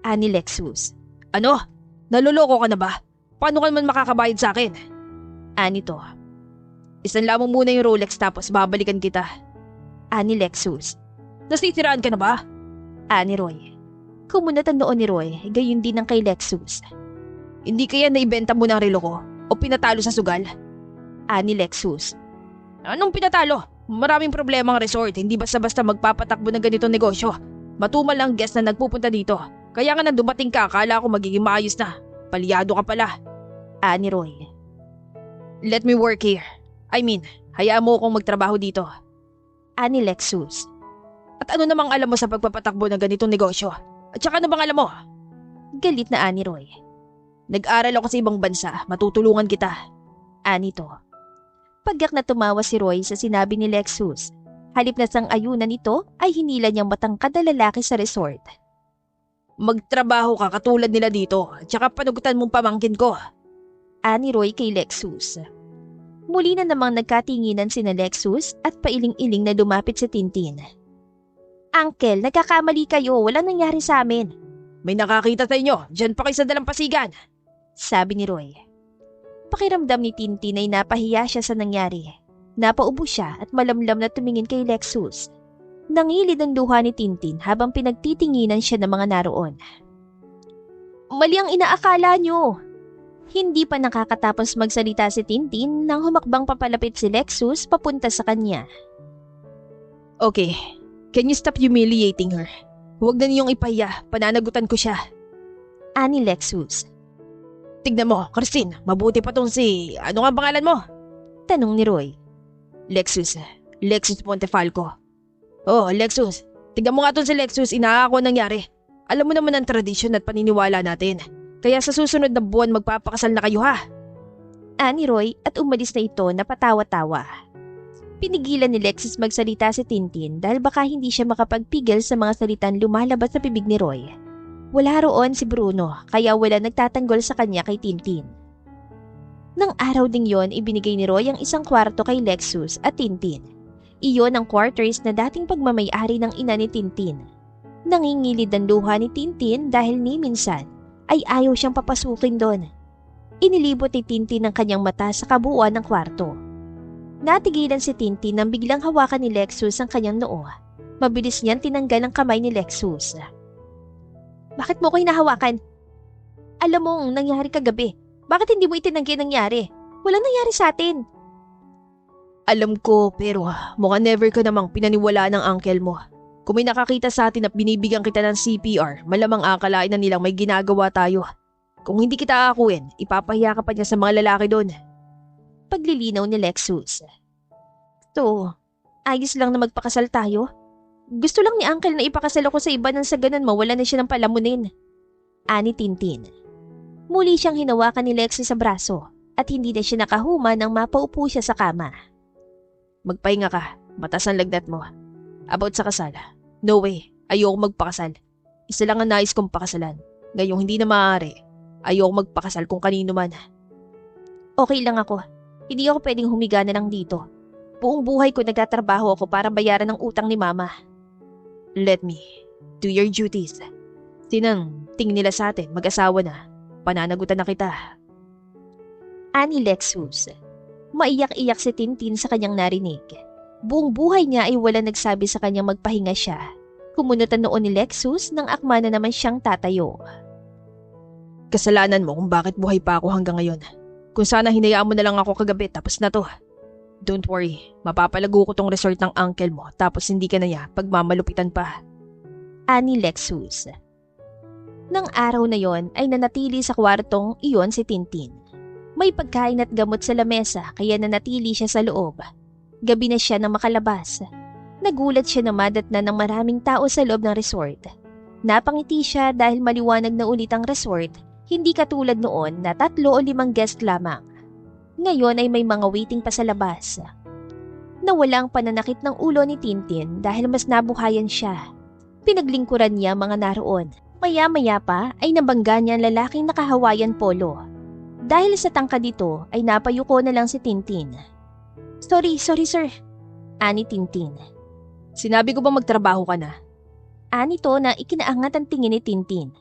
Ani Lexus. Ano? Naloloko ka na ba? Paano ka naman makakabayad sa akin? Ani to. Isanla mo muna yung Rolex tapos babalikan kita. Ani Lexus. Nasisiraan ka na ba? Ani Roy. Kumunatan noon ni Roy, gayon din ang kay Lexus. Hindi kaya naibenta mo ng relo ko o pinatalo sa sugal? Ani Lexus. Anong pinatalo? Maraming problema ang resort, hindi basta-basta magpapatakbo ng ganitong negosyo. Matumal lang guest na nagpupunta dito. Kaya nga nang dumating ka, akala ko magiging maayos na. Palyado ka pala. Ani Roy. Let me work here. I mean, hayaan mo akong magtrabaho dito. Ani Lexus. At ano namang alam mo sa pagpapatakbo ng ganitong negosyo? At saka ano bang alam mo? Galit na Ani Roy. Nag-aral ako sa ibang bansa, matutulungan kita. Ani to. Pagyak na tumawa si Roy sa sinabi ni Lexus. Halip na sang ayunan nito ay hinila niyang matangkad na lalaki sa resort. Magtrabaho ka katulad nila dito, at saka panugutan mong pamangkin ko. Ani Roy kay Lexus. Muli na namang nagkatinginan sina Lexus at pailing-iling na lumapit si Tintin. Uncle, nagkakamali kayo, walang nangyari sa amin. May nakakita sa inyo, dyan pa kayo sa dalampasigan. Sabi ni Roy. Pakiramdam ni Tintin ay napahiya siya sa nangyari. Napaubo siya at malamlam na tumingin kay Lexus. Nangilid ang luha ni Tintin habang pinagtitinginan siya ng mga naroon. Mali ang inaakala niyo. Hindi pa nakakatapos magsalita si Tintin nang humakbang papalapit si Lexus papunta sa kanya. Okay, can you stop humiliating her? Huwag na niyong ipahiya, pananagutan ko siya. Ani Lexus. Tignan mo, Christine, mabuti pa tong si... Ano nga pangalan mo? Tanong ni Roy. Lexus Montefalco. Oh, Lexus, tignan mo nga tong si Lexus, inaako nangyari. Alam mo naman ang tradisyon at paniniwala natin. Kaya sa susunod na buwan magpapakasal na kayo ha. Ani Roy at umalis na ito na patawa-tawa. Pinigilan ni Lexus magsalita si Tintin dahil baka hindi siya makapagpigil sa mga salitang lumalabas sa bibig ni Roy. Wala roon si Bruno kaya wala nagtatanggol sa kanya kay Tintin. Nang araw ding yon, ibinigay ni Roy ang isang kwarto kay Lexus at Tintin. Iyon ang quarters na dating pagmamay-ari ng ina ni Tintin. Nangingilid ang luha ni Tintin dahil ni minsan ay ayaw siyang papasukin doon. Inilibot ni Tintin ang kanyang mata sa kabuuan ng kwarto. Natigilan si Tintin nang biglang hawakan ni Lexus ang kanyang noo. Mabilis niyang tinanggal ang kamay ni Lexus. Bakit mo ko hinahawakan? Alam mong nangyari kagabi. Bakit hindi mo itinanggi ang nangyari? Walang nangyari sa atin. Alam ko, pero mukhang never ka namang pinaniwalaan ng uncle mo. Kung may nakakita sa atin at binibigyan kita ng CPR, malamang akalain na nilang may ginagawa tayo. Kung hindi kita aakuin, ipapahiya ka pa niya sa mga lalaki doon. Paglilinaw ni Lexus. So, ayos lang na magpakasal tayo. Gusto lang ni uncle na ipakasal ako sa iba nang sa ganun mawala na siya ng palamunin. Ani Tintin. Muli siyang hinawakan ni Lexus sa braso at hindi na siya nakahuma nang mapaupo siya sa kama. Magpahinga ka, mataas ang lagnat mo. About sa kasal, no way, ayoko magpakasal. Isa lang ang nais kong pakasalan. Ngayong hindi na maaari, ayoko magpakasal kung kanino man. Okay lang ako. Hindi ako pwedeng humiga na lang dito. Buong buhay ko nagtatrabaho ako para bayaran ng utang ni mama. Let me do your duties. Sinang tingin nila sa atin, mag-asawa na. Pananagutan na kita. Ani Lexus. Maiyak-iyak si Tintin sa kanyang narinig. Buong buhay niya ay wala nagsabi sa kanyang magpahinga siya. Kumunutan noon ni Lexus nang akma na naman siyang tatayo. Kasalanan mo kung bakit buhay pa ako hanggang ngayon. Kung sana hinayaan mo na lang ako kagabi tapos na to. Don't worry, mapapalago ko tong resort ng uncle mo tapos hindi ka na niya pagmamalupitan pa. Ani Lexus. Nang araw na yon ay nanatili sa kwartong iyon si Tintin. May pagkain at gamot sa lamesa kaya nanatili siya sa loob. Gabi na siya nang makalabas. Nagulat siya na madatnan ng maraming tao sa loob ng resort. Napangiti siya dahil maliwanag na ulit ang resort, hindi katulad noon na 3 o 5 guest lamang. Ngayon ay may mga waiting pa sa labas. Nawala ang pananakit ng ulo ni Tintin dahil mas nabuhayan siya. Pinaglingkuran niya mga naroon. Maya-maya pa ay nabangga niya ang lalaking nakahawayan polo. Dahil sa tangka dito ay napayuko na lang si Tintin. Sorry sir. Ani Tintin. Sinabi ko ba magtrabaho ka na? Ani to na ikinaangat ang tingin ni Tintin.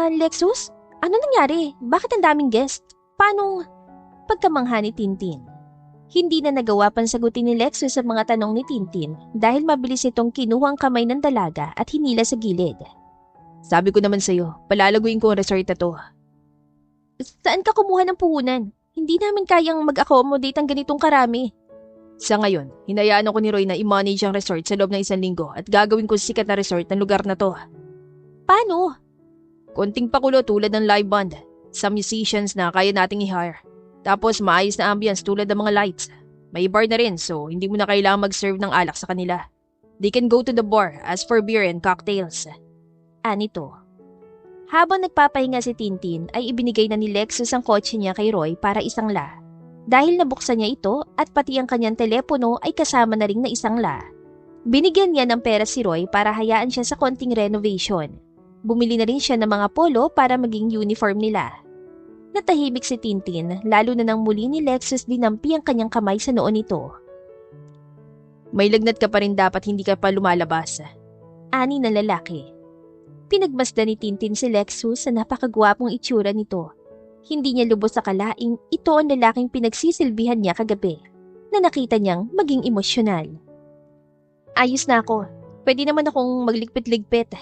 Lexus? Ano nangyari? Bakit ang daming guest? Paano? Pagkamangha ni Tintin. Hindi na nagawa pang sagutin ni Lexus sa mga tanong ni Tintin dahil mabilis itong kinuha ang kamay ng dalaga at hinila sa gilid. Sabi ko naman sa'yo, palalaguin ko ang resort na to. Saan ka kumuha ng puhunan? Hindi namin kayang mag-accommodate ang ganitong karami. Sa ngayon, hinayaan ako ni Roy na i-manage ang resort sa loob ng 1 linggo at gagawin ko sikat na resort ng lugar na to. Paano? Konting pakulo tulad ng live band, some musicians na kaya nating i-hire. Tapos maayos na ambience tulad ng mga lights. May bar na rin so hindi mo na kailangan mag-serve ng alak sa kanila. They can go to the bar as for beer and cocktails. Anito. Habang nagpapahinga si Tintin ay ibinigay na ni Lexus ang kotse niya kay Roy para isangla. Dahil nabuksan niya ito at pati ang kanyang telepono ay kasama na rin na isangla. Binigyan niya ng pera si Roy para hayaan siya sa konting renovation. Bumili na rin siya ng mga polo para maging uniform nila. Natahimik si Tintin lalo na nang muli ni Lexus dinampi ang kanyang kamay sa noo nito. May lagnat ka pa rin dapat hindi ka pa lumalabas. Ani na lalaki. Pinagmasdan ni Tintin si Lexus sa napakagwapong itsura nito. Hindi niya lubos sa kalaing ito ang lalaking pinagsisilbihan niya kagabi na nakita niyang maging emosyonal. Ayos na ako. Pwede naman akong magligpit-ligpit.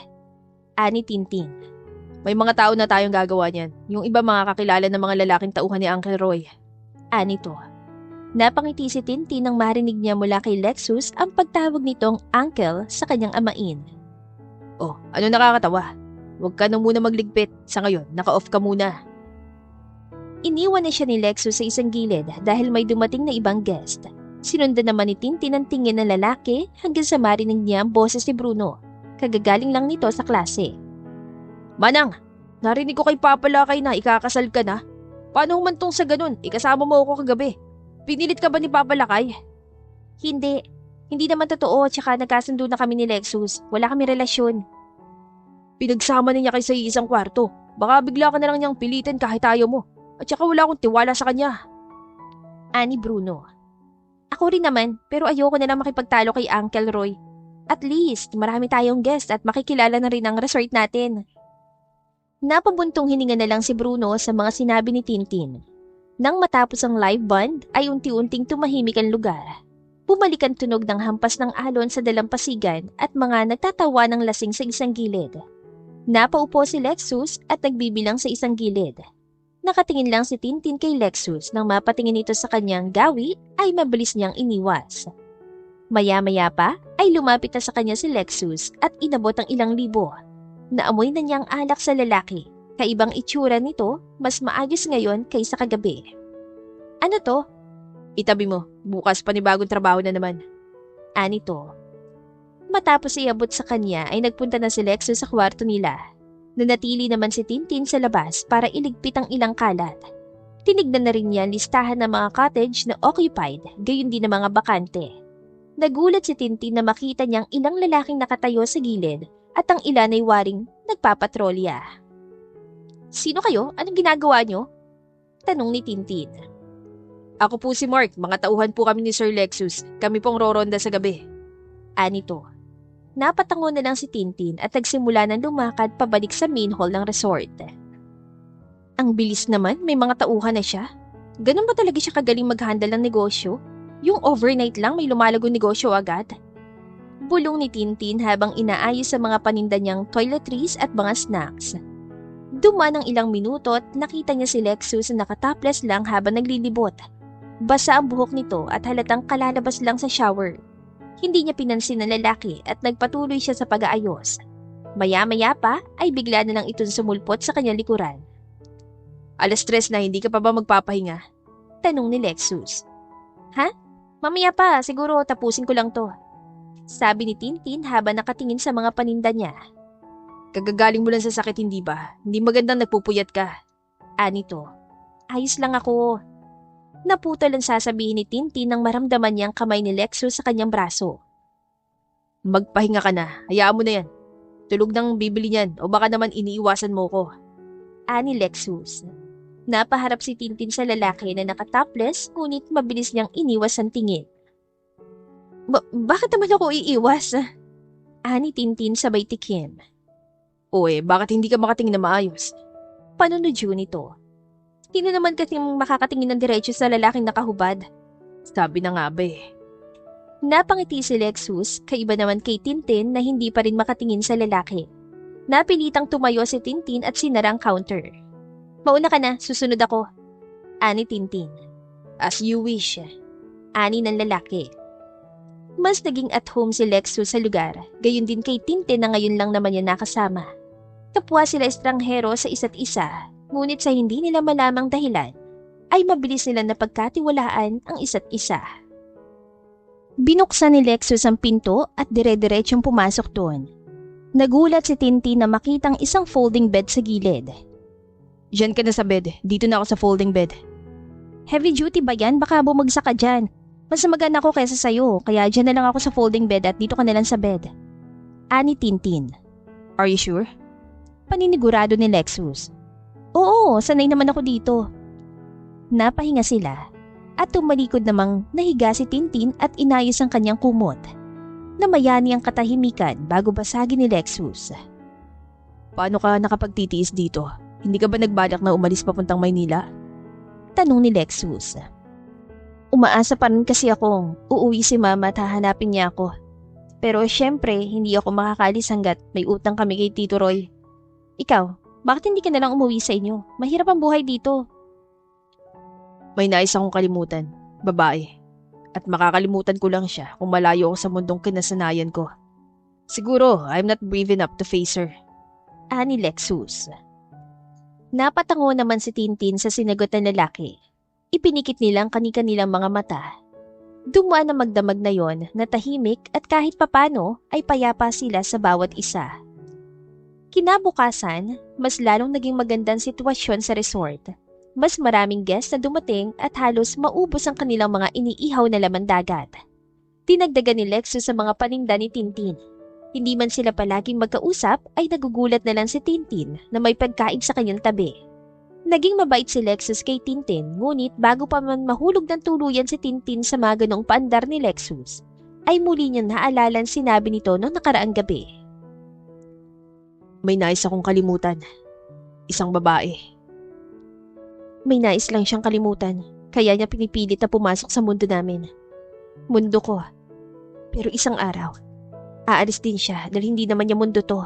Ani Tintin. May mga tao na tayong gagawa niyan. Yung iba mga kakilala ng mga lalaking tauhan ni Uncle Roy. Anito. Napangiti si Tintin nang marinig niya mula kay Lexus ang pagtawag nitong uncle sa kanyang amain. Oh, ano nakakatawa? Huwag ka na muna magligpit. Sa ngayon, naka-off ka muna. Iniwan na siya ni Lexus sa isang gilid dahil may dumating na ibang guest. Sinundan naman ni Tintin ang tingin ng lalaki hanggang sa marinig niya ang boses ni Bruno. Kagagaling lang nito sa klase. Manang, narinig ko kay Papa Lakay na ikakasal ka na. Paano humantong sa ganun? Ikasama mo ako kagabi. Pinilit ka ba ni Papa Lakay? Hindi. Hindi naman totoo tsaka nagkasundo na kami ni Lexus. Wala kami relasyon. Pinagsama na niya kayo sa isang kwarto. Baka bigla ka na lang niyang pilitin kahit ayaw mo. At saka wala akong tiwala sa kanya. Ani Bruno. Ako rin naman pero ayoko na lang makipagtalo kay Uncle Roy. At least marami tayong guest at makikilala na rin ang resort natin. Napabuntong hininga na lang si Bruno sa mga sinabi ni Tintin. Nang matapos ang live band ay unti-unting tumahimik ang lugar. Bumalik ang tunog ng hampas ng alon sa dalampasigan at mga nagtatawa ng lasing sa isang gilid. Napaupo si Lexus at nagbibilang sa isang gilid. Nakatingin lang si Tintin kay Lexus nang mapatingin ito sa kanyang gawi ay mabilis niyang iniwas. Maya-maya pa ay lumapit na sa kanya si Lexus at inabot ang ilang libo. Naamoy na niyang alak sa lalaki. Kaibang itsura nito, mas maayos ngayon kaysa kagabi. Ano to? Itabi mo, bukas panibagong trabaho na naman. Anito. Matapos iabot sa kanya ay nagpunta na si Lexus sa kwarto nila. Nanatili naman si Tintin sa labas para iligpit ang ilang kalat. Tinignan na rin niya ang listahan ng mga cottage na occupied, gayon din ng mga bakante. Nagulat si Tintin na makita niyang ilang lalaking nakatayo sa gilid at ang ilan ay waring nagpapatrolya. Sino kayo? Anong ginagawa niyo? Tanong ni Tintin. Ako po si Mark, mga tauhan po kami ni Sir Lexus. Kami pong roronda sa gabi. Anito. Napatango na lang si Tintin at nagsimula ng lumakad pabalik sa main hall ng resort. Ang bilis naman, may mga tauhan na siya. Ganun ba talaga siya kagaling mag-handle ng negosyo? Yung overnight lang may lumalagong negosyo agad? Bulong ni Tintin habang inaayos sa mga paninda niyang toiletries at mga snacks. Dumaan ng ilang minuto at nakita niya si Lexus na nakatopless lang habang naglilibot. Basa ang buhok nito at halatang kalalabas lang sa shower. Hindi niya pinansin ang lalaki at nagpatuloy siya sa pag-aayos. Maya-maya pa ay bigla na lang itong sumulpot sa kanyang likuran. 3:00 na, hindi ka pa ba magpapahinga? Tanong ni Lexus. Ha? Mamaya pa, siguro tapusin ko lang to. Sabi ni Tintin habang nakatingin sa mga paninda niya. Kagagaling mo lang sa sakit, hindi ba? Hindi magandang nagpupuyat ka. Anito. Ayos lang ako. Naputol ang sasabihin ni Tintin nang maramdaman niyang kamay ni Lexus sa kanyang braso. Magpahinga ka na, hayaan mo na yan. Tulog nang bibili niyan o baka naman iniiwasan mo ko. Ani Lexus. Napaharap si Tintin sa lalaki na nakatopless ngunit mabilis niyang iniwas ang tingin. Bakit naman ako iiwas? Ani Tintin sabay tikim. Bakit hindi ka makatingin na maayos? Panunodyo nito. Hindi na naman kasi makakatingin ng diretso sa lalaking nakahubad. Sabi na nga ba eh. Napangiti si Lexus, kaiba naman kay Tintin na hindi pa rin makatingin sa lalaki. Napilitang tumayo si Tintin at sinara ang counter. Mauna ka na, susunod ako. Ani Tintin. As you wish. Ani ng lalaki. Mas naging at home si Lexus sa lugar, gayon din kay Tintin na ngayon lang naman niya nakasama. Kapwa sila estranghero sa isa't isa, ngunit sa hindi nila malamang dahilan, ay mabilis nila napagkatiwalaan ang isa't isa. Binuksan ni Lexus ang pinto at dire-diretsong pumasok doon. Nagulat si Tintin na makitang isang folding bed sa gilid. Diyan ka na sa bed, dito na ako sa folding bed. Heavy duty ba yan? Baka bumagsak ka dyan. Mas maganda ako kaysa sa'yo, kaya dyan na lang ako sa folding bed at dito ka na lang sa bed. Ani Tintin. Are you sure? Paninigurado ni Lexus. Oo, sanay naman ako dito. Napahinga sila at tumalikod namang nahiga si Tintin at inayos ang kanyang kumot. Namayani ang katahimikan bago basagin ni Lexus. Paano ka nakapagtitiis dito? Hindi ka ba nagbalak na umalis papuntang Maynila? Tanong ni Lexus. Umaasa pa rin kasi akong uuwi si Mama at hahanapin niya ako. Pero syempre, hindi ako makakalis hanggat may utang kami kay Tito Roy. Ikaw, bakit hindi ka na lang umuwi sa inyo? Mahirap ang buhay dito. May nais akong kalimutan, babae. At makakalimutan ko lang siya kung malayo ako sa mundong kinasanayan ko. Siguro, I'm not brave enough to face her. Ani Lexus. Napatango naman si Tintin sa sinagot ng lalaki. Ipinikit nilang kani-kanilang mga mata. Dumaan na magdamag na yon na tahimik at kahit papano ay payapa sila sa bawat isa. Kinabukasan, mas lalong naging magandang sitwasyon sa resort. Mas maraming guests na dumating at halos maubos ang kanilang mga iniihaw na laman dagat. Dinagdagan ni Lexus sa mga paninda ni Tintin. Hindi man sila palaging magkausap ay nagugulat na lang si Tintin na may pagkain sa kanyang tabi. Naging mabait si Lexus kay Tintin ngunit bago pa man mahulog ng tuluyan si Tintin sa mga ganong paandar ni Lexus, ay muli niya naalalan sinabi nito noong nakaraang gabi. May nais akong kalimutan. Isang babae. May nais lang siyang kalimutan, kaya niya pinipilit na pumasok sa mundo namin. Mundo ko. Pero isang araw, aalis din siya dahil hindi naman niya mundo to.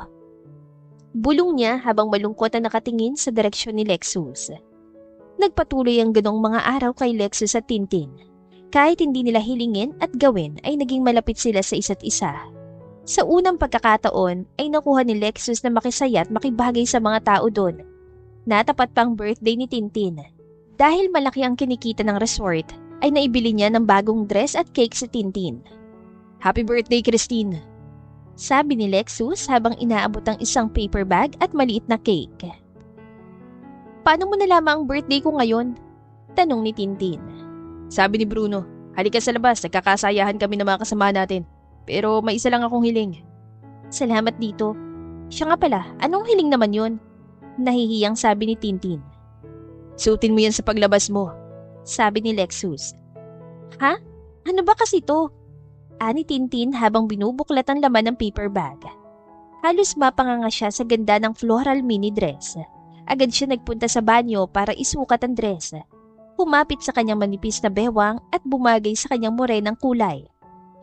Bulong niya habang malungkot na nakatingin sa direksyon ni Lexus. Nagpatuloy ang ganong mga araw kay Lexus at Tintin. Kahit hindi nila hilingin at gawin ay naging malapit sila sa isa't isa. Sa unang pagkakataon ay nakuha ni Lexus na makisaya at makibagay sa mga tao doon. Natapat pang birthday ni Tintin. Dahil malaki ang kinikita ng resort, ay naibili niya ng bagong dress at cake si Tintin. Happy birthday, Christine! Sabi ni Lexus habang inaabot ang isang paper bag at maliit na cake. Paano mo nalaman ang birthday ko ngayon? Tanong ni Tintin. Sabi ni Bruno, halika sa labas, nagkakasayahan kami ng mga kasama natin. Pero may isa lang akong hiling. Salamat dito. Siya nga pala, anong hiling naman yun? Nahihiyang sabi ni Tintin. Suotin mo yan sa paglabas mo. Sabi ni Lexus. Ha? Ano ba kasi to? Ani Tintin habang binubuklat ang laman ng paper bag. Halos mapanganga siya sa ganda ng floral mini dress. Agad siya nagpunta sa banyo para isukat ang dress. Humapit sa kanyang manipis na bewang at bumagay sa kanyang morenang kulay.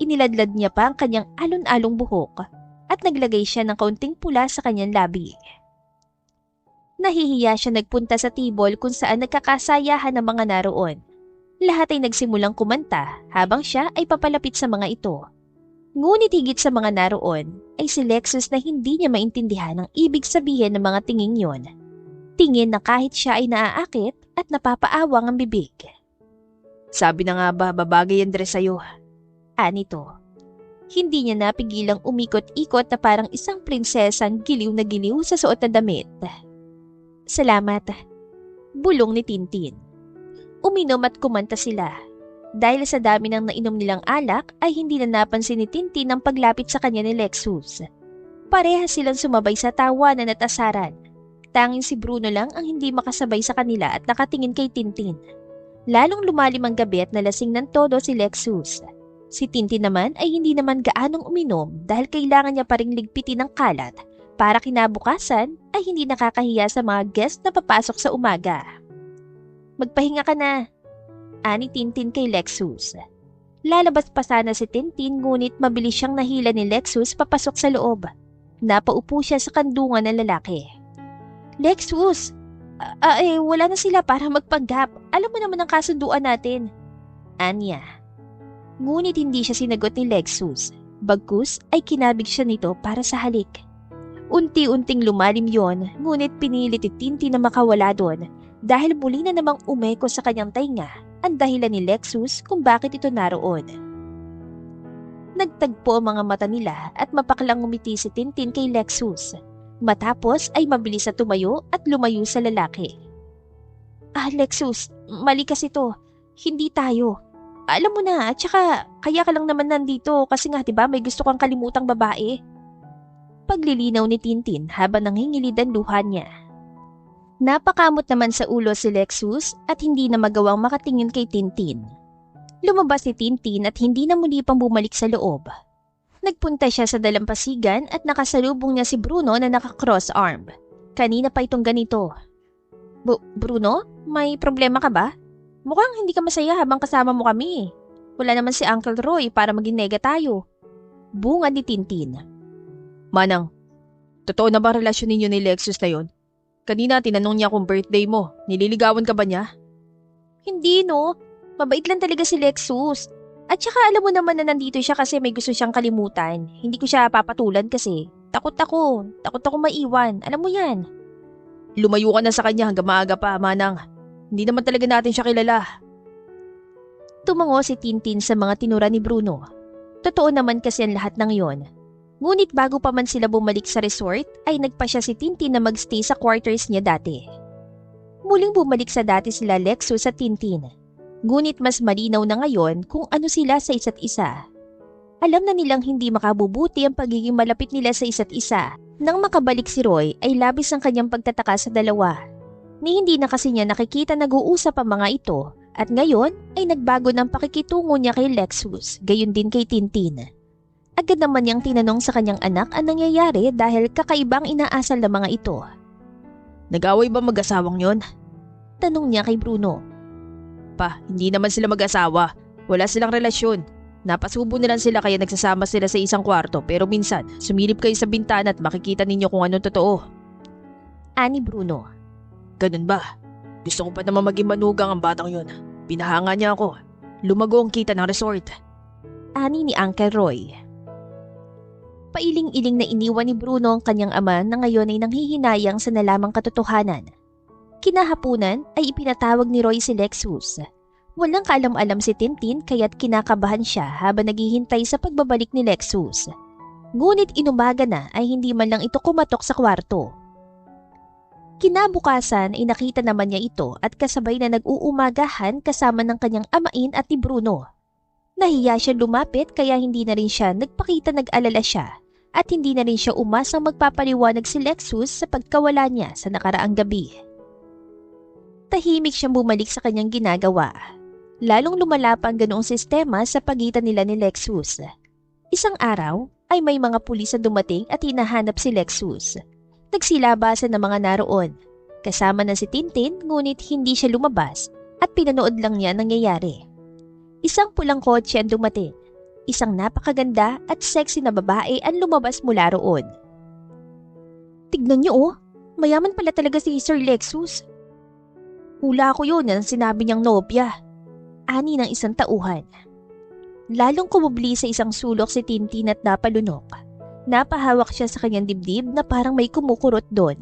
Iniladlad niya pa ang kanyang alon-along buhok at naglagay siya ng kaunting pula sa kanyang labi. Nahihiya siya nagpunta sa table kung saan nagkakasayahan ng mga naroon. Lahat ay nagsimulang kumanta habang siya ay papalapit sa mga ito. Ngunit higit sa mga naroon ay si Lexus na hindi niya maintindihan ang ibig sabihin ng mga tingin yon. Tingin na kahit siya ay naaakit at napapaawang ang bibig. Sabi na nga ba, babagay ang dress sa'yo. Anito. Hindi niya napigilang umikot-ikot na parang isang prinsesang giliw na giliw sa suot na damit. Salamat. Bulong ni Tintin. Uminom at kumanta sila. Dahil sa dami ng nainom nilang alak ay hindi na napansin ni Tintin ang paglapit sa kanya ni Lexus. Parehas silang sumabay sa tawanan at asaran. Tanging si Bruno lang ang hindi makasabay sa kanila at nakatingin kay Tintin. Lalong lumalim ang gabi at nalasing ng todo si Lexus. Si Tintin naman ay hindi naman gaanong uminom dahil kailangan niya pa ring ligpitin ng kalat para kinabukasan ay hindi nakakahiya sa mga guest na papasok sa umaga. Magpahinga ka na, ani Tintin kay Lexus. Lalabas pa sana si Tintin ngunit mabilis siyang nahila ni Lexus papasok sa loob. Napaupo siya sa kandungan ng lalaki. Lexus, wala na sila para magpanggap. Alam mo naman ang kasunduan natin. Anya. Ngunit hindi siya sinagot ni Lexus. Bagkus ay kinabig siya nito para sa halik. Unti-unting lumalim yon, ngunit pinilit ni Tintin na makawala doon dahil muli na namang umeko sa kanyang tainga ang dahilan ni Lexus kung bakit ito naroon. Nagtagpo ang mga mata nila at mapaklang ngumiti si Tintin kay Lexus. Matapos ay mabilis na tumayo at lumayo sa lalaki. Lexus, mali kasi to. Hindi tayo. Alam mo na, at saka kaya ka lang naman nandito kasi nga 'di ba may gusto kang kalimutang babae. Paglilinaw ni Tintin habang nangingilid ang luha niya. Napakamot naman sa ulo si Lexus at hindi na magawang makatingin kay Tintin. Lumabas si Tintin at hindi na muli pang bumalik sa loob. Nagpunta siya sa dalampasigan at nakasalubong niya si Bruno na naka-cross arm. Kanina pa itong ganito. Bruno, may problema ka ba? Mukhang hindi ka masaya habang kasama mo kami. Wala naman si Uncle Roy para maging nega tayo. Bungad ni Tintin. Manang, totoo na ba relasyon ninyo ni Lexus na yon? Kanina tinanong niya kung birthday mo. Nililigawan ka ba niya? Hindi no. Mabait lang talaga si Lexus. At saka alam mo naman na nandito siya kasi may gusto siyang kalimutan. Hindi ko siya papatulan kasi. Takot ako maiwan. Alam mo yan. Lumayo ka na sa kanya hanggang maaga pa, Manang. Hindi naman talaga natin siya kilala. Tumango si Tintin sa mga tinura ni Bruno. Totoo naman kasi ang lahat ng yon. Ngunit bago pa man sila bumalik sa resort, ay nagpa siya si Tintin na magstay sa quarters niya dati. Muling bumalik sa dati sila Lexus at Tintin. Ngunit mas malinaw na ngayon kung ano sila sa isa't isa. Alam na nilang hindi makabubuti ang pagiging malapit nila sa isa't isa. Nang makabalik si Roy ay labis ang kanyang pagtataka sa dalawa. Ni hindi na kasi niya nakikita nag-uusap ang mga ito at ngayon ay nagbago ng pakikitungo niya kay Lexus, gayon din kay Tintin. Agad naman niyang tinanong sa kanyang anak ang nangyayari dahil kakaibang inaasal ng mga ito. Nag-away ba mag-asawang yon? Tanong niya kay Bruno. Pa, hindi naman sila mag-asawa. Wala silang relasyon. Napasubo nilang sila kaya nagsasama sila sa isang kwarto pero minsan sumilip kayo sa bintana at makikita ninyo kung anong totoo. Ani Bruno. Ganun ba? Gusto ko pa naman maging manugang ang batang yun. Pinahanga niya ako. Lumago ang kita ng resort. Ani ni Uncle Roy. Pailing-iling na iniwan ni Bruno ang kanyang ama na ngayon ay nanghihinayang sa nalamang katotohanan. Kinahapunan ay ipinatawag ni Roy si Lexus. Walang kaalam-alam si Tintin kaya't kinakabahan siya habang naghihintay sa pagbabalik ni Lexus. Ngunit inumaga na ay hindi man lang ito kumatok sa kwarto. Kinabukasan ay nakita naman niya ito at kasabay na nag-uumagahan kasama ng kanyang amain at ni Bruno. Nahiya siya lumapit kaya hindi na rin siya nagpakita nag-alala siya at hindi na rin siya umasang magpapaliwanag si Lexus sa pagkawala niya sa nakaraang gabi. Tahimik siyang bumalik sa kanyang ginagawa. Lalong lumala pa ang ganoong sistema sa pagitan nila ni Lexus. Isang araw ay may mga pulis na dumating at hinahanap si Lexus. Nagsilabasan ng mga naroon. Kasama na si Tintin ngunit hindi siya lumabas at pinanood lang niya nangyayari. Isang pulang kotse ang dumating. Isang napakaganda at sexy na babae ang lumabas mula roon. Tignan niyo oh, mayaman pala talaga si Sir Lexus. Hula ko yun ang sinabi niyang nobya. Ani ng isang tauhan. Lalong kumubli sa isang sulok si Tintin at napalunok. Napahawak siya sa kanyang dibdib na parang may kumukurot doon.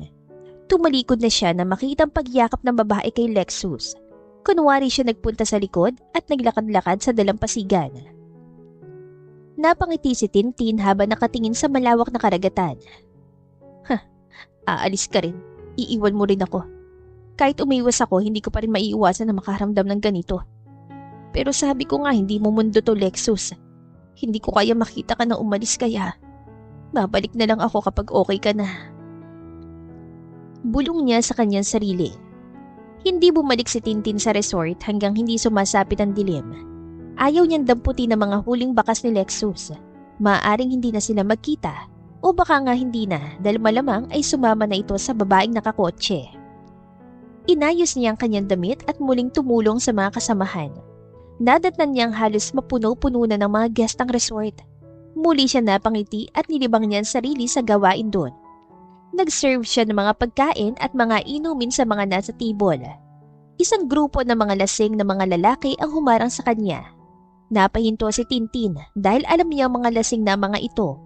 Tumalikod na siya na makitang pagyakap ng babae kay Lexus. Kunwari siya nagpunta sa likod at naglakad-lakad sa dalampasigan. Napangiti si Tintin habang nakatingin sa malawak na karagatan. Aalis ka rin. Iiwan mo rin ako. Kahit umiwas ako, hindi ko pa rin maiiwasan na makaramdam ng ganito. Pero sabi ko nga hindi mo mundo to, Lexus. Hindi ko kaya makita ka na umalis kaya. Babalik na lang ako kapag okay ka na. Bulong niya sa kanyang sarili. Hindi bumalik si Tintin sa resort hanggang hindi sumasapit ang dilim. Ayaw niyang damputin ng mga huling bakas ni Lexus. Maaaring hindi na sila magkita o baka nga hindi na dahil malamang ay sumama na ito sa babaeng nakakotse. Inayos niya ang kanyang damit at muling tumulong sa mga kasamahan. Nadatnan niyang halos mapuno-puno na ng mga guest ang resort. Muli siya napangiti at nilibang niya ang sarili sa gawain doon. Nag-serve siya ng mga pagkain at mga inumin sa mga nasa table. Isang grupo ng mga lasing na mga lalaki ang humarang sa kanya. Napahinto si Tintin dahil alam niya ang mga lasing na mga ito.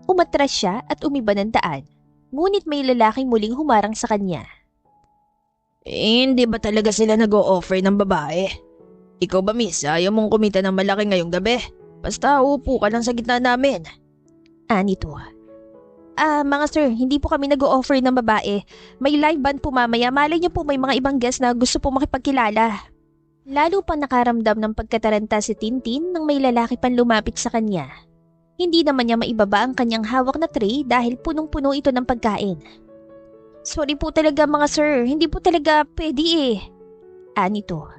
Umatras siya at umiba ng daan. Ngunit may lalaking muling humarang sa kanya. Hindi ba talaga sila nag-o-offer ng babae? Ikaw ba miss, ayaw mong kumita ng malaki ngayong gabi? Basta upo ka lang sa gitna namin. Anito. Mga sir, hindi po kami nag-o-offer ng babae. May live band po mamaya. Malay niyo po may mga ibang guest na gusto po makipagkilala. Lalo pang nakaramdam ng pagkataranta si Tintin nang may lalaki pang lumapit sa kanya. Hindi naman niya maibaba ang kanyang hawak na tray dahil punong-puno ito ng pagkain. Sorry po talaga mga sir, hindi po talaga pwede eh. Anito.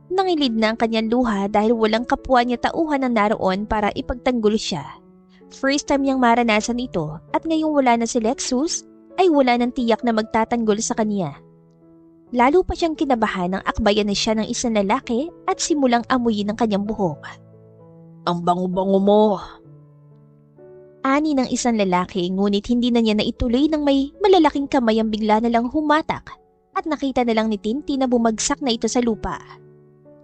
Nangilid na ang kanyang luha dahil walang kapwa niya tauhan na naroon para ipagtanggol siya. First time niyang maranasan ito at ngayong wala na si Lexus ay wala ng tiyak na magtatanggol sa kanya. Lalo pa siyang kinabahan nang akbayan na siya ng isang lalaki at simulang amuyin ang kanyang buhok. Ang bango-bango mo. Ani ng isang lalaki ngunit hindi na niya naituloy nang may malalaking kamay ang bigla na lang humatak at nakita na lang ni Tintin na bumagsak na ito sa lupa.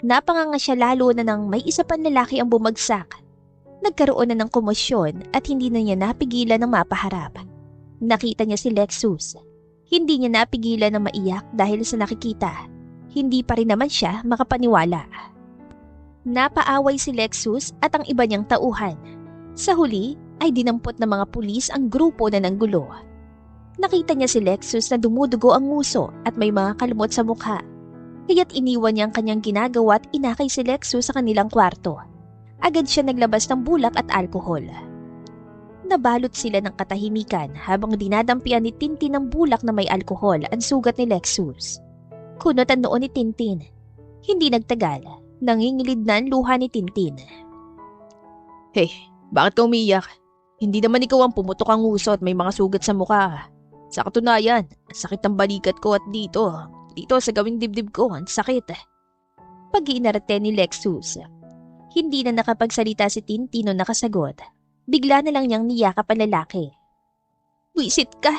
Napanganga siya lalo na nang may isa pang lalaki ang bumagsak. Nagkaroon na ng komosyon at hindi na niya napigilan ng mapaharap. Nakita niya si Lexus. Hindi niya napigilan ng maiyak dahil sa nakikita. Hindi pa rin naman siya makapaniwala. Napaaway si Lexus at ang iba niyang tauhan. Sa huli ay dinampot ng mga pulis ang grupo na nanggulo. Nakita niya si Lexus na dumudugo ang nguso at may mga kalmot sa mukha. Kaya't iniwan niya ang kanyang ginagawa at inakay si Lexus sa kanilang kwarto. Agad siya naglabas ng bulak at alkohol. Nabalot sila ng katahimikan habang dinadampian ni Tintin ng bulak na may alkohol ang sugat ni Lexus. Kunot ang noo ni Tintin. Hindi nagtagal, nangingilid na ang luha ni Tintin. Hey, bakit ka umiiyak? Hindi naman ikaw ang pumutok ang nguso at may mga sugat sa mukha. Sa katunayan, ang sakit ng balikat ko at dito sa gawing dibdib ko, ang sakit. Pag-iinarte ni Lexus. Hindi na nakapagsalita si Tintin o nakasagot. Bigla na lang niyang niyakap ang lalaki. Wisit ka!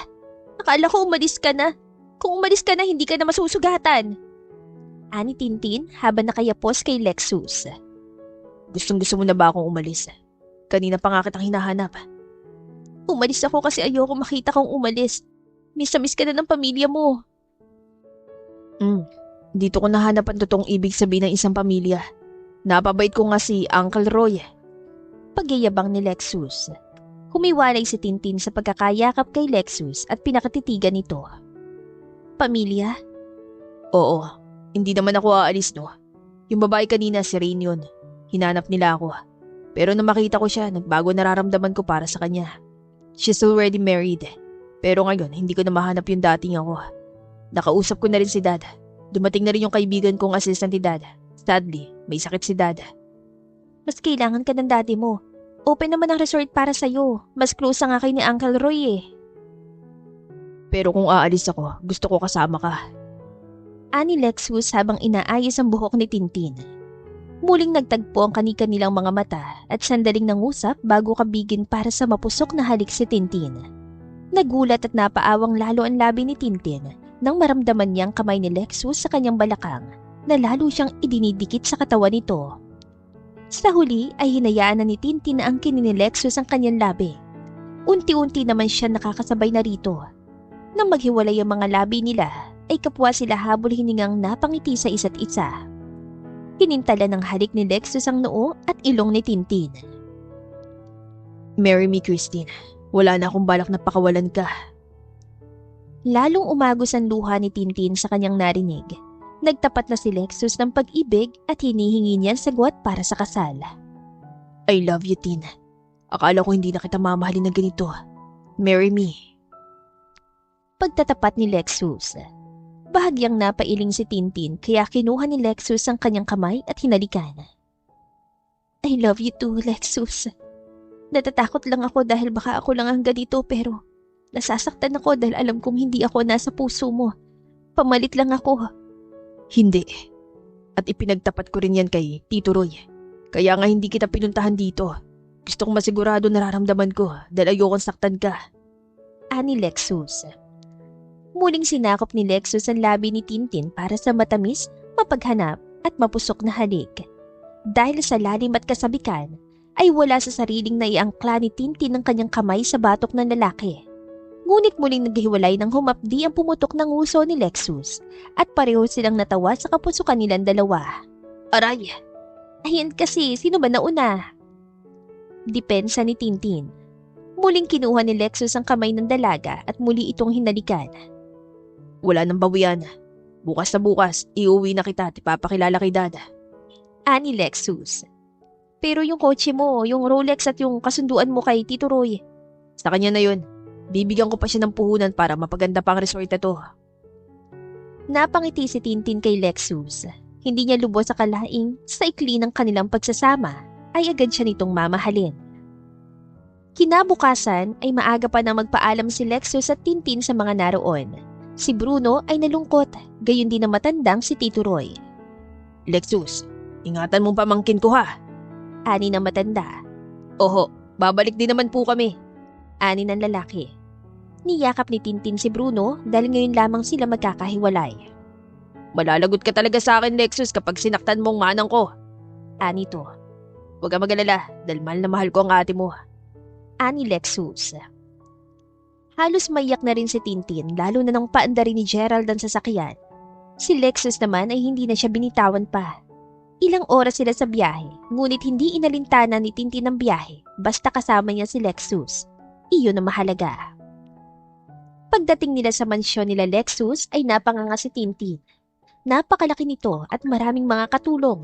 Akala ko umalis ka na. Kung umalis ka na, hindi ka na masusugatan. Ani Tintin habang nakayapos kay Lexus. Gustong-gusto mo na ba akong umalis? Kanina pa nga kitang hinahanap. Umalis ako kasi ayoko makita kang umalis. Miss na miss ka na ng pamilya mo. Dito ko nahanap ang totoong ibig sabihin ng isang pamilya. Napabait ko nga si Uncle Roy. Pagyayabang ni Lexus. Humiwalay si Tintin sa pagkakayakap kay Lexus at pinakatitigan nito. Pamilya? Oo, hindi naman ako aalis no. Yung babae kanina si Rain yun. Hinanap nila ako. Pero nang makita ko siya, nagbago nararamdaman ko para sa kanya. She's already married. Pero ngayon, hindi ko na mahanap yung dating ako. Nakausap ko na rin si Dad. Dumating na rin yung kaibigan kong assistant ni Dad. Sadly, may sakit si Dad. Mas kailangan ka ng daddy mo. Open naman ang resort para sa'yo. Mas close nga kay ni Uncle Roy eh. Pero kung aalis ako, gusto ko kasama ka. Ani Lexus habang inaayos ang buhok ni Tintin. Muling nagtagpo ang kani-kanilang mga mata at sandaling nangusap bago kabigin para sa mapusok na halik si Tintin. Nagulat at napaawang lalo ang labi ni Tintin nang maramdaman niyang kamay ni Lexus sa kanyang balakang na lalo siyang idinidikit sa katawan nito. Sa huli ay hinayaan na ni Tintin na angkinin ni Lexus ang kanyang labi. Unti-unti naman siya nakakasabay na rito. Nang maghiwalay ang mga labi nila ay kapwa sila habol hiningang napangiti sa isa't isa. Kinintala ng halik ni Lexus ang noo at ilong ni Tintin. Marry me, Christine. Wala na akong balak na pakawalan ka. Lalong umagos ang luha ni Tintin sa kanyang narinig. Nagtapat na si Lexus ng pag-ibig at hinihingi niya sagwat para sa kasal. I love you, Tin. Akala ko hindi na kita mamahalin na ganito. Marry me. Pagtatapat ni Lexus. Bahagyang napailing si Tintin kaya kinuha ni Lexus ang kanyang kamay at hinalikan. I love you too, Lexus. Natatakot lang ako dahil baka ako lang ang ganito pero nasasaktan ako dahil alam kong hindi ako nasa puso mo. Pamalit lang ako. Hindi. At ipinagtapat ko rin yan kay Tito Roy. Kaya nga hindi kita pinuntahan dito. Gusto kong masigurado nararamdaman ko dahil ayokong saktan ka. Ani Lexus. Muling sinakop ni Lexus ang labi ni Tintin para sa matamis, mapaghanap at mapusok na halik. Dahil sa lalim at kasabikan, ay wala sa sariling naiangkla ni Tintin ng kanyang kamay sa batok ng lalaki. Ngunit muling naghiwalay ng humapdi ang pumutok ng uso ni Lexus at pareho silang natawa sa kapusukan nilang dalawa. Aray! Ayan kasi, sino ba nauna? Depensa ni Tintin. Muling kinuha ni Lexus ang kamay ng dalaga at muli itong hinalikan. Wala nang bawian. Bukas na bukas, iuwi na kita at ipapakilala kay Dad. Ani Lexus. Pero yung kotse mo, yung Rolex at yung kasunduan mo kay Tito Roy. Sa kanya na yun. Bibigyan ko pa siya ng puhunan para mapaganda pa ang resort na to. Napangiti si Tintin kay Lexus. Hindi niya lubos sa kalaing sa ikli ng kanilang pagsasama ay agad siya nitong mamahalin. Kinabukasan ay maaga pa na magpaalam si Lexus at Tintin sa mga naroon. Si Bruno ay nalungkot, gayon din ang matandang si Tito Roy. Lexus, ingatan mong pamangkin ko ha. Ani ng matanda. Oho, babalik din naman po kami. Ani ng lalaki. Niyakap ni Tintin si Bruno dahil ngayon lamang sila magkakahiwalay. Malalagot ka talaga sa akin, Lexus, kapag sinaktan mong manang ko. Ani to. Huwag ka mag-alala dahil mahal na mahal ko ang ate mo. Ani Lexus. Halos maiyak na rin si Tintin lalo na nang paandari ni Gerald ang sasakyan. Si Lexus naman ay hindi na siya binitawan pa. Ilang oras sila sa biyahe, ngunit hindi inalintana ni Tintin ang biyahe basta kasama niya si Lexus. Iyon ang mahalaga. Pagdating nila sa mansyon nila Lexus ay napanganga si Tintin. Napakalaki nito at maraming mga katulong.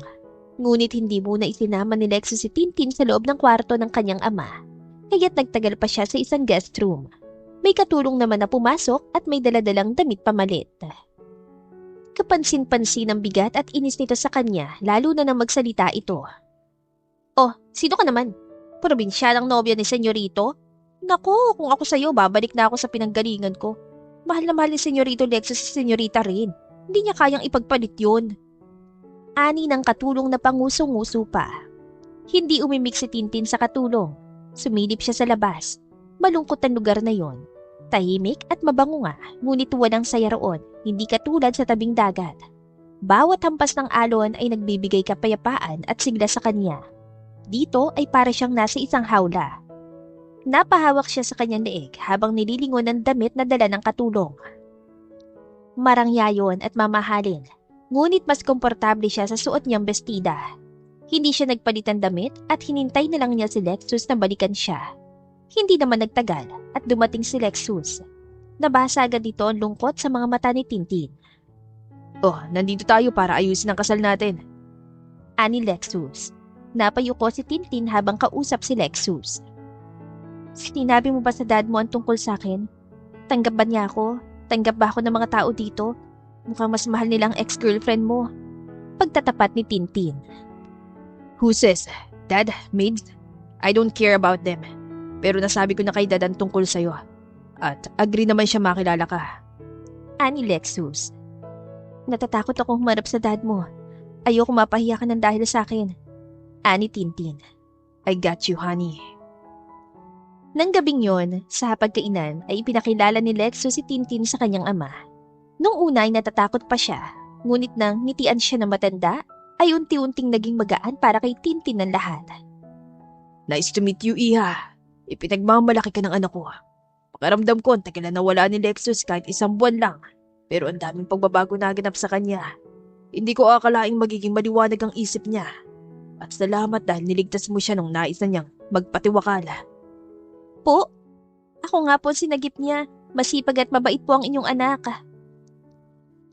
Ngunit hindi muna isinama ni Lexus si Tintin sa loob ng kwarto ng kanyang ama. Kaya't nagtagal pa siya sa isang guest room. May katulong naman na pumasok at may daladalang damit pamalit. Kapansin-pansin ang bigat at inis nito sa kanya lalo na nang magsalita ito. Oh, sino ka naman? Probinsyanang nobya ni Senyorito? Nako, kung ako sa'yo, babalik na ako sa pinanggalingan ko. Mahal na mahal ni Senyorito Lexus si Senyorita rin. Hindi niya kayang ipagpalit yun. Ani ng katulong na panguso-nguso pa. Hindi umimik si Tintin sa katulong. Sumilip siya sa labas. Malungkot ang lugar na yon. Tahimik at mabango nga, ngunit walang saya roon, hindi katulad sa tabing dagat. Bawat hampas ng alon ay nagbibigay kapayapaan at sigla sa kanya. Dito ay para siyang nasa isang hawla. Napahawak siya sa kanyang leeg habang nililingon ng damit na dala ng katulong. Marangyayon at mamahalin, ngunit mas komportable siya sa suot niyang bestida. Hindi siya nagpalit ng damit at hinintay na lang niya si Lexus na balikan siya. Hindi naman nagtagal at dumating si Lexus. Nabasa agad dito ang lungkot sa mga mata ni Tintin. Oh, nandito tayo para ayusin ang kasal natin. Ani Lexus. Napayuko si Tintin habang kausap si Lexus. Sinabi mo ba sa dad mo ang tungkol sa akin? Tanggap ba niya ako? Tanggap ba ako ng mga tao dito? Mukhang mas mahal nilang ex-girlfriend mo. Pagtatapat ni Tintin. Who says? Dad? Maids? I don't care about them. Pero nasabi ko na kay Dad ang tungkol sa'yo. At agree naman siya makilala ka. Ani Lexus. Natatakot akong humarap sa dad mo. Ayoko mapahiya ka ng dahil sa akin. Ani Tintin. I got you, honey. Nang gabing yon, sa pagkainan ay ipinakilala ni Lexus si Tintin sa kanyang ama. Nung una ay natatakot pa siya, ngunit nang ngitian siya ng matanda, ay unti-unting naging magaan para kay Tintin ng lahat. Nice to meet you, Iha. Ipinagmamalaki ka ng anak ko. Pakiramdam ko, tagal na nawala ni Lexus kahit 1 buwan lang. Pero ang daming pagbabago na ganap sa kanya. Hindi ko akalaing magiging maliwanag ang isip niya. At salamat dahil niligtas mo siya nung nais na niyang magpatiwakala. Po, ako nga po sinagip niya. Masipag at mabait po ang inyong anak.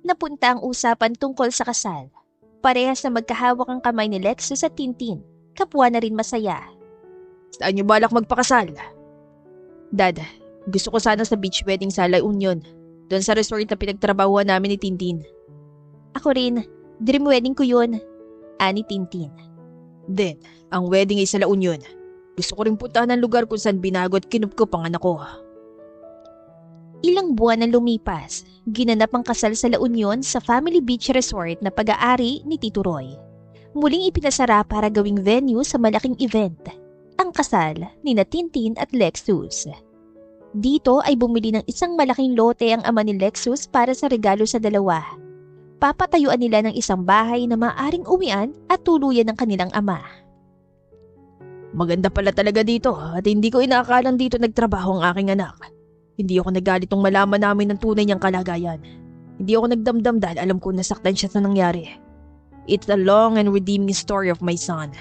Napunta ang usapan tungkol sa kasal. Parehas na magkahawak ang kamay ni Lexus at Tintin. Kapwa na rin masaya. Saan niyo balak magpakasal? Dad, gusto ko sana sa beach wedding sa La Union. Doon sa resort na pinagtrabahuan namin ni Tintin. Ako rin. Dream wedding ko yun. Ani Tintin. Then, ang wedding ay sa La Union. Gusto ko rin puntahan ng lugar kung saan binago at kinupkup ang anak ko. Ilang buwan na lumipas, ginanap ang kasal sa La Union sa Family Beach Resort na pag-aari ni Tito Roy. Muling ipinasara para gawing venue sa malaking event. Ang kasal ni Tintin at Lexus. Dito ay bumili ng isang malaking lote ang ama ni Lexus para sa regalo sa dalawa. Papatayuan nila ng isang bahay na maaaring uwian at tuluyan ng kanilang ama. Maganda pala talaga dito at hindi ko inaakalang dito nagtrabaho ang aking anak. Hindi ako nagalit nung malaman namin ng tunay niyang kalagayan. Hindi ako nagdamdam dahil alam ko nasaktan siya sa nangyari. It's a long and redeeming story of my son.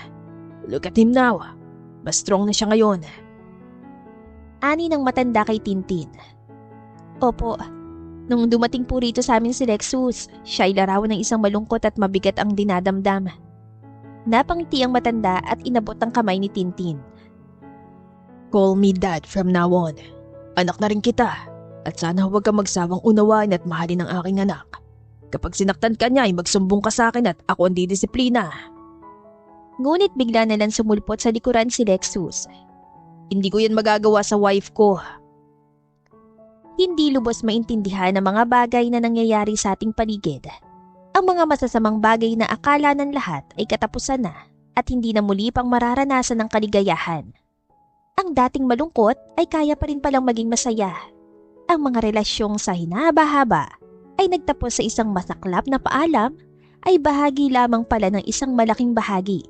Look at him now. Mas strong na siya ngayon. Ani ng matanda kay Tintin. Opo, nung dumating po rito sa amin si Lexus, siya ay larawan ng isang malungkot at mabigat ang dinadamdam. Napangiti ang matanda at inabot ang kamay ni Tintin. Call me Dad from now on. Anak na rin kita. At sana huwag kang magsawang unawain at mahalin ang aking anak. Kapag sinaktan ka niya ay magsumbong ka sa akin at ako ang didisiplina. Ngunit bigla na lang sumulpot sa likuran si Lexus. Hindi ko yan magagawa sa wife ko. Hindi lubos maintindihan ang mga bagay na nangyayari sa ating paligid. Ang mga masasamang bagay na akala ng lahat ay katapusan na at hindi na muli pang mararanasan ng kaligayahan. Ang dating malungkot ay kaya pa rin palang maging masaya. Ang mga relasyong sa hinahaba-haba ay nagtapos sa isang masaklap na paalam ay bahagi lamang pala ng isang malaking bahagi.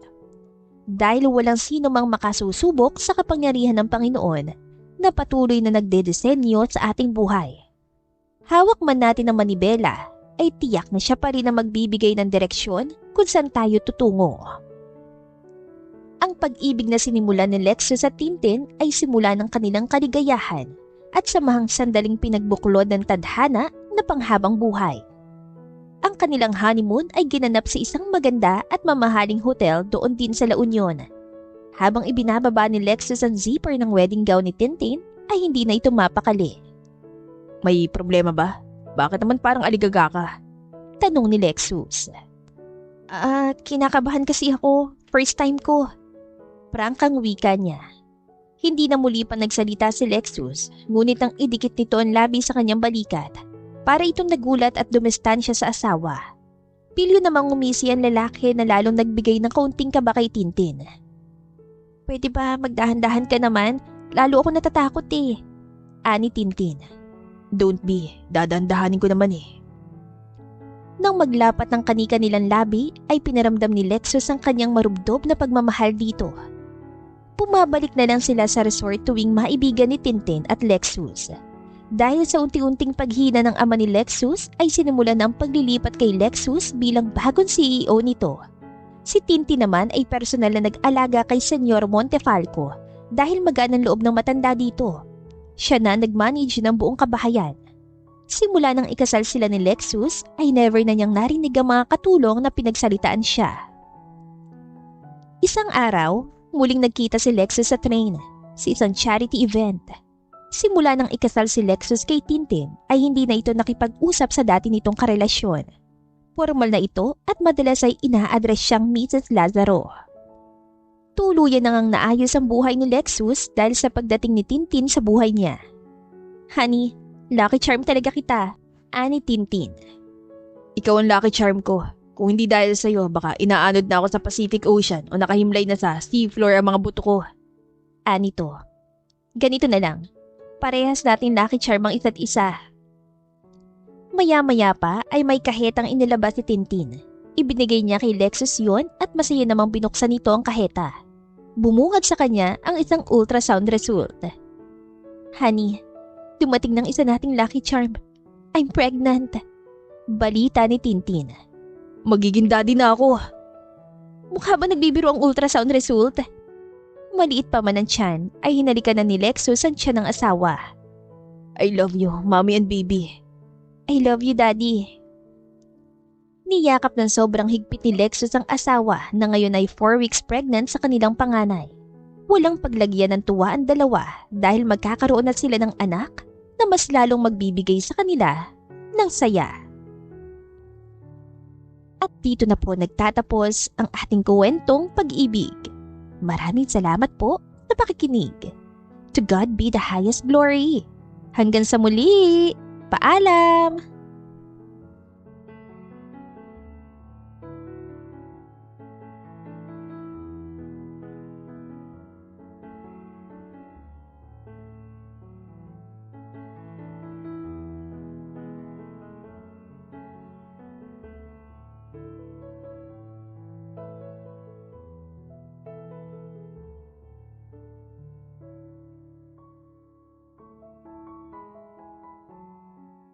Dahil walang sino mang makasusubok sa kapangyarihan ng Panginoon na patuloy na nagdedesenyo sa ating buhay. Hawak man natin ang manibela, ay tiyak na siya pa rin ang magbibigay ng direksyon kung saan tayo tutungo. Ang pag-ibig na sinimulan ni Lexus at Tintin ay simula ng kanilang kaligayahan at samahang sandaling pinagbuklod ng tadhana na panghabang buhay. Ang kanilang honeymoon ay ginanap sa isang maganda at mamahaling hotel doon din sa La Union. Habang ibinababa ni Lexus ang zipper ng wedding gown ni Tintin, ay hindi na ito mapakali. May problema ba? Bakit naman parang aligaga ka? Tanong ni Lexus. Kinakabahan kasi ako. First time ko. Prangkang wika niya. Hindi na muli pa nagsalita si Lexus, ngunit ang idikit nito ang labi sa kanyang balikat. Para itong nagulat at dumistansya sa asawa. Pilyo namang umisi ang lalaki na lalong nagbigay ng kaunting kaba kay Tintin. Pwede ba magdahan-dahan ka naman? Lalo ako natatakot eh. Ani Tintin. Don't be, dadandahanin ko naman eh. Nang maglapat ng kanika nilang labi ay pinaramdam ni Lexus ang kanyang marubdob na pagmamahal dito. Pumabalik na lang sila sa resort tuwing maibigan ni Tintin at Lexus. Dahil sa unti-unting paghina ng ama ni Lexus ay sinimulan ang paglilipat kay Lexus bilang bagong CEO nito. Si Tintin naman ay personal na nag-alaga kay Senyor Montefalco dahil magaan ang loob ng matanda dito. Siya na nag-manage ng buong kabahayan. Simula nang ikasal sila ni Lexus ay never na niyang narinig ang mga katulong na pinagsalitaan siya. Isang araw, muling nagkita si Lexus sa train sa isang charity event. Simula nang ikasal si Lexus kay Tintin ay hindi na ito nakipag-usap sa dati nitong karelasyon. Formal na ito at madalas ay ina-address siyang Mrs. Lazaro. Tuluyan na ngang naayos ang buhay ni Lexus dahil sa pagdating ni Tintin sa buhay niya. Honey, lucky charm talaga kita, ani Tintin. Ikaw ang lucky charm ko. Kung hindi dahil sa'yo, baka inaanod na ako sa Pacific Ocean o nakahimlay na sa seafloor ang mga buto ko. Ani to. Ganito na lang. Parehas natin lucky charm ang isa't isa. Maya-maya pa ay may kahetang inilabas si Tintin. Ibinigay niya kay Lexus yon at masaya namang binuksan nito ang kaheta. Bumungad sa kanya ang isang ultrasound result. Honey, dumating ng isa nating lucky charm. I'm pregnant. Balita ni Tintin. Magiging daddy na ako. Mukha ba nagbibiro ang ultrasound result? Maliit pa man ang tiyan ay hinalikan na ni Lexus ang tiyan ng asawa. I love you, mommy and baby. I love you, daddy. Niyakap ng sobrang higpit ni Lexus ang asawa na ngayon ay 4 weeks pregnant sa kanilang panganay. Walang paglagyan ng tuwa ang dalawa dahil magkakaroon na sila ng anak na mas lalong magbibigay sa kanila ng saya. At dito na po nagtatapos ang ating kwentong pag-ibig. Maraming salamat po sa pakikinig. To God be the highest glory. Hanggang sa muli. Paalam!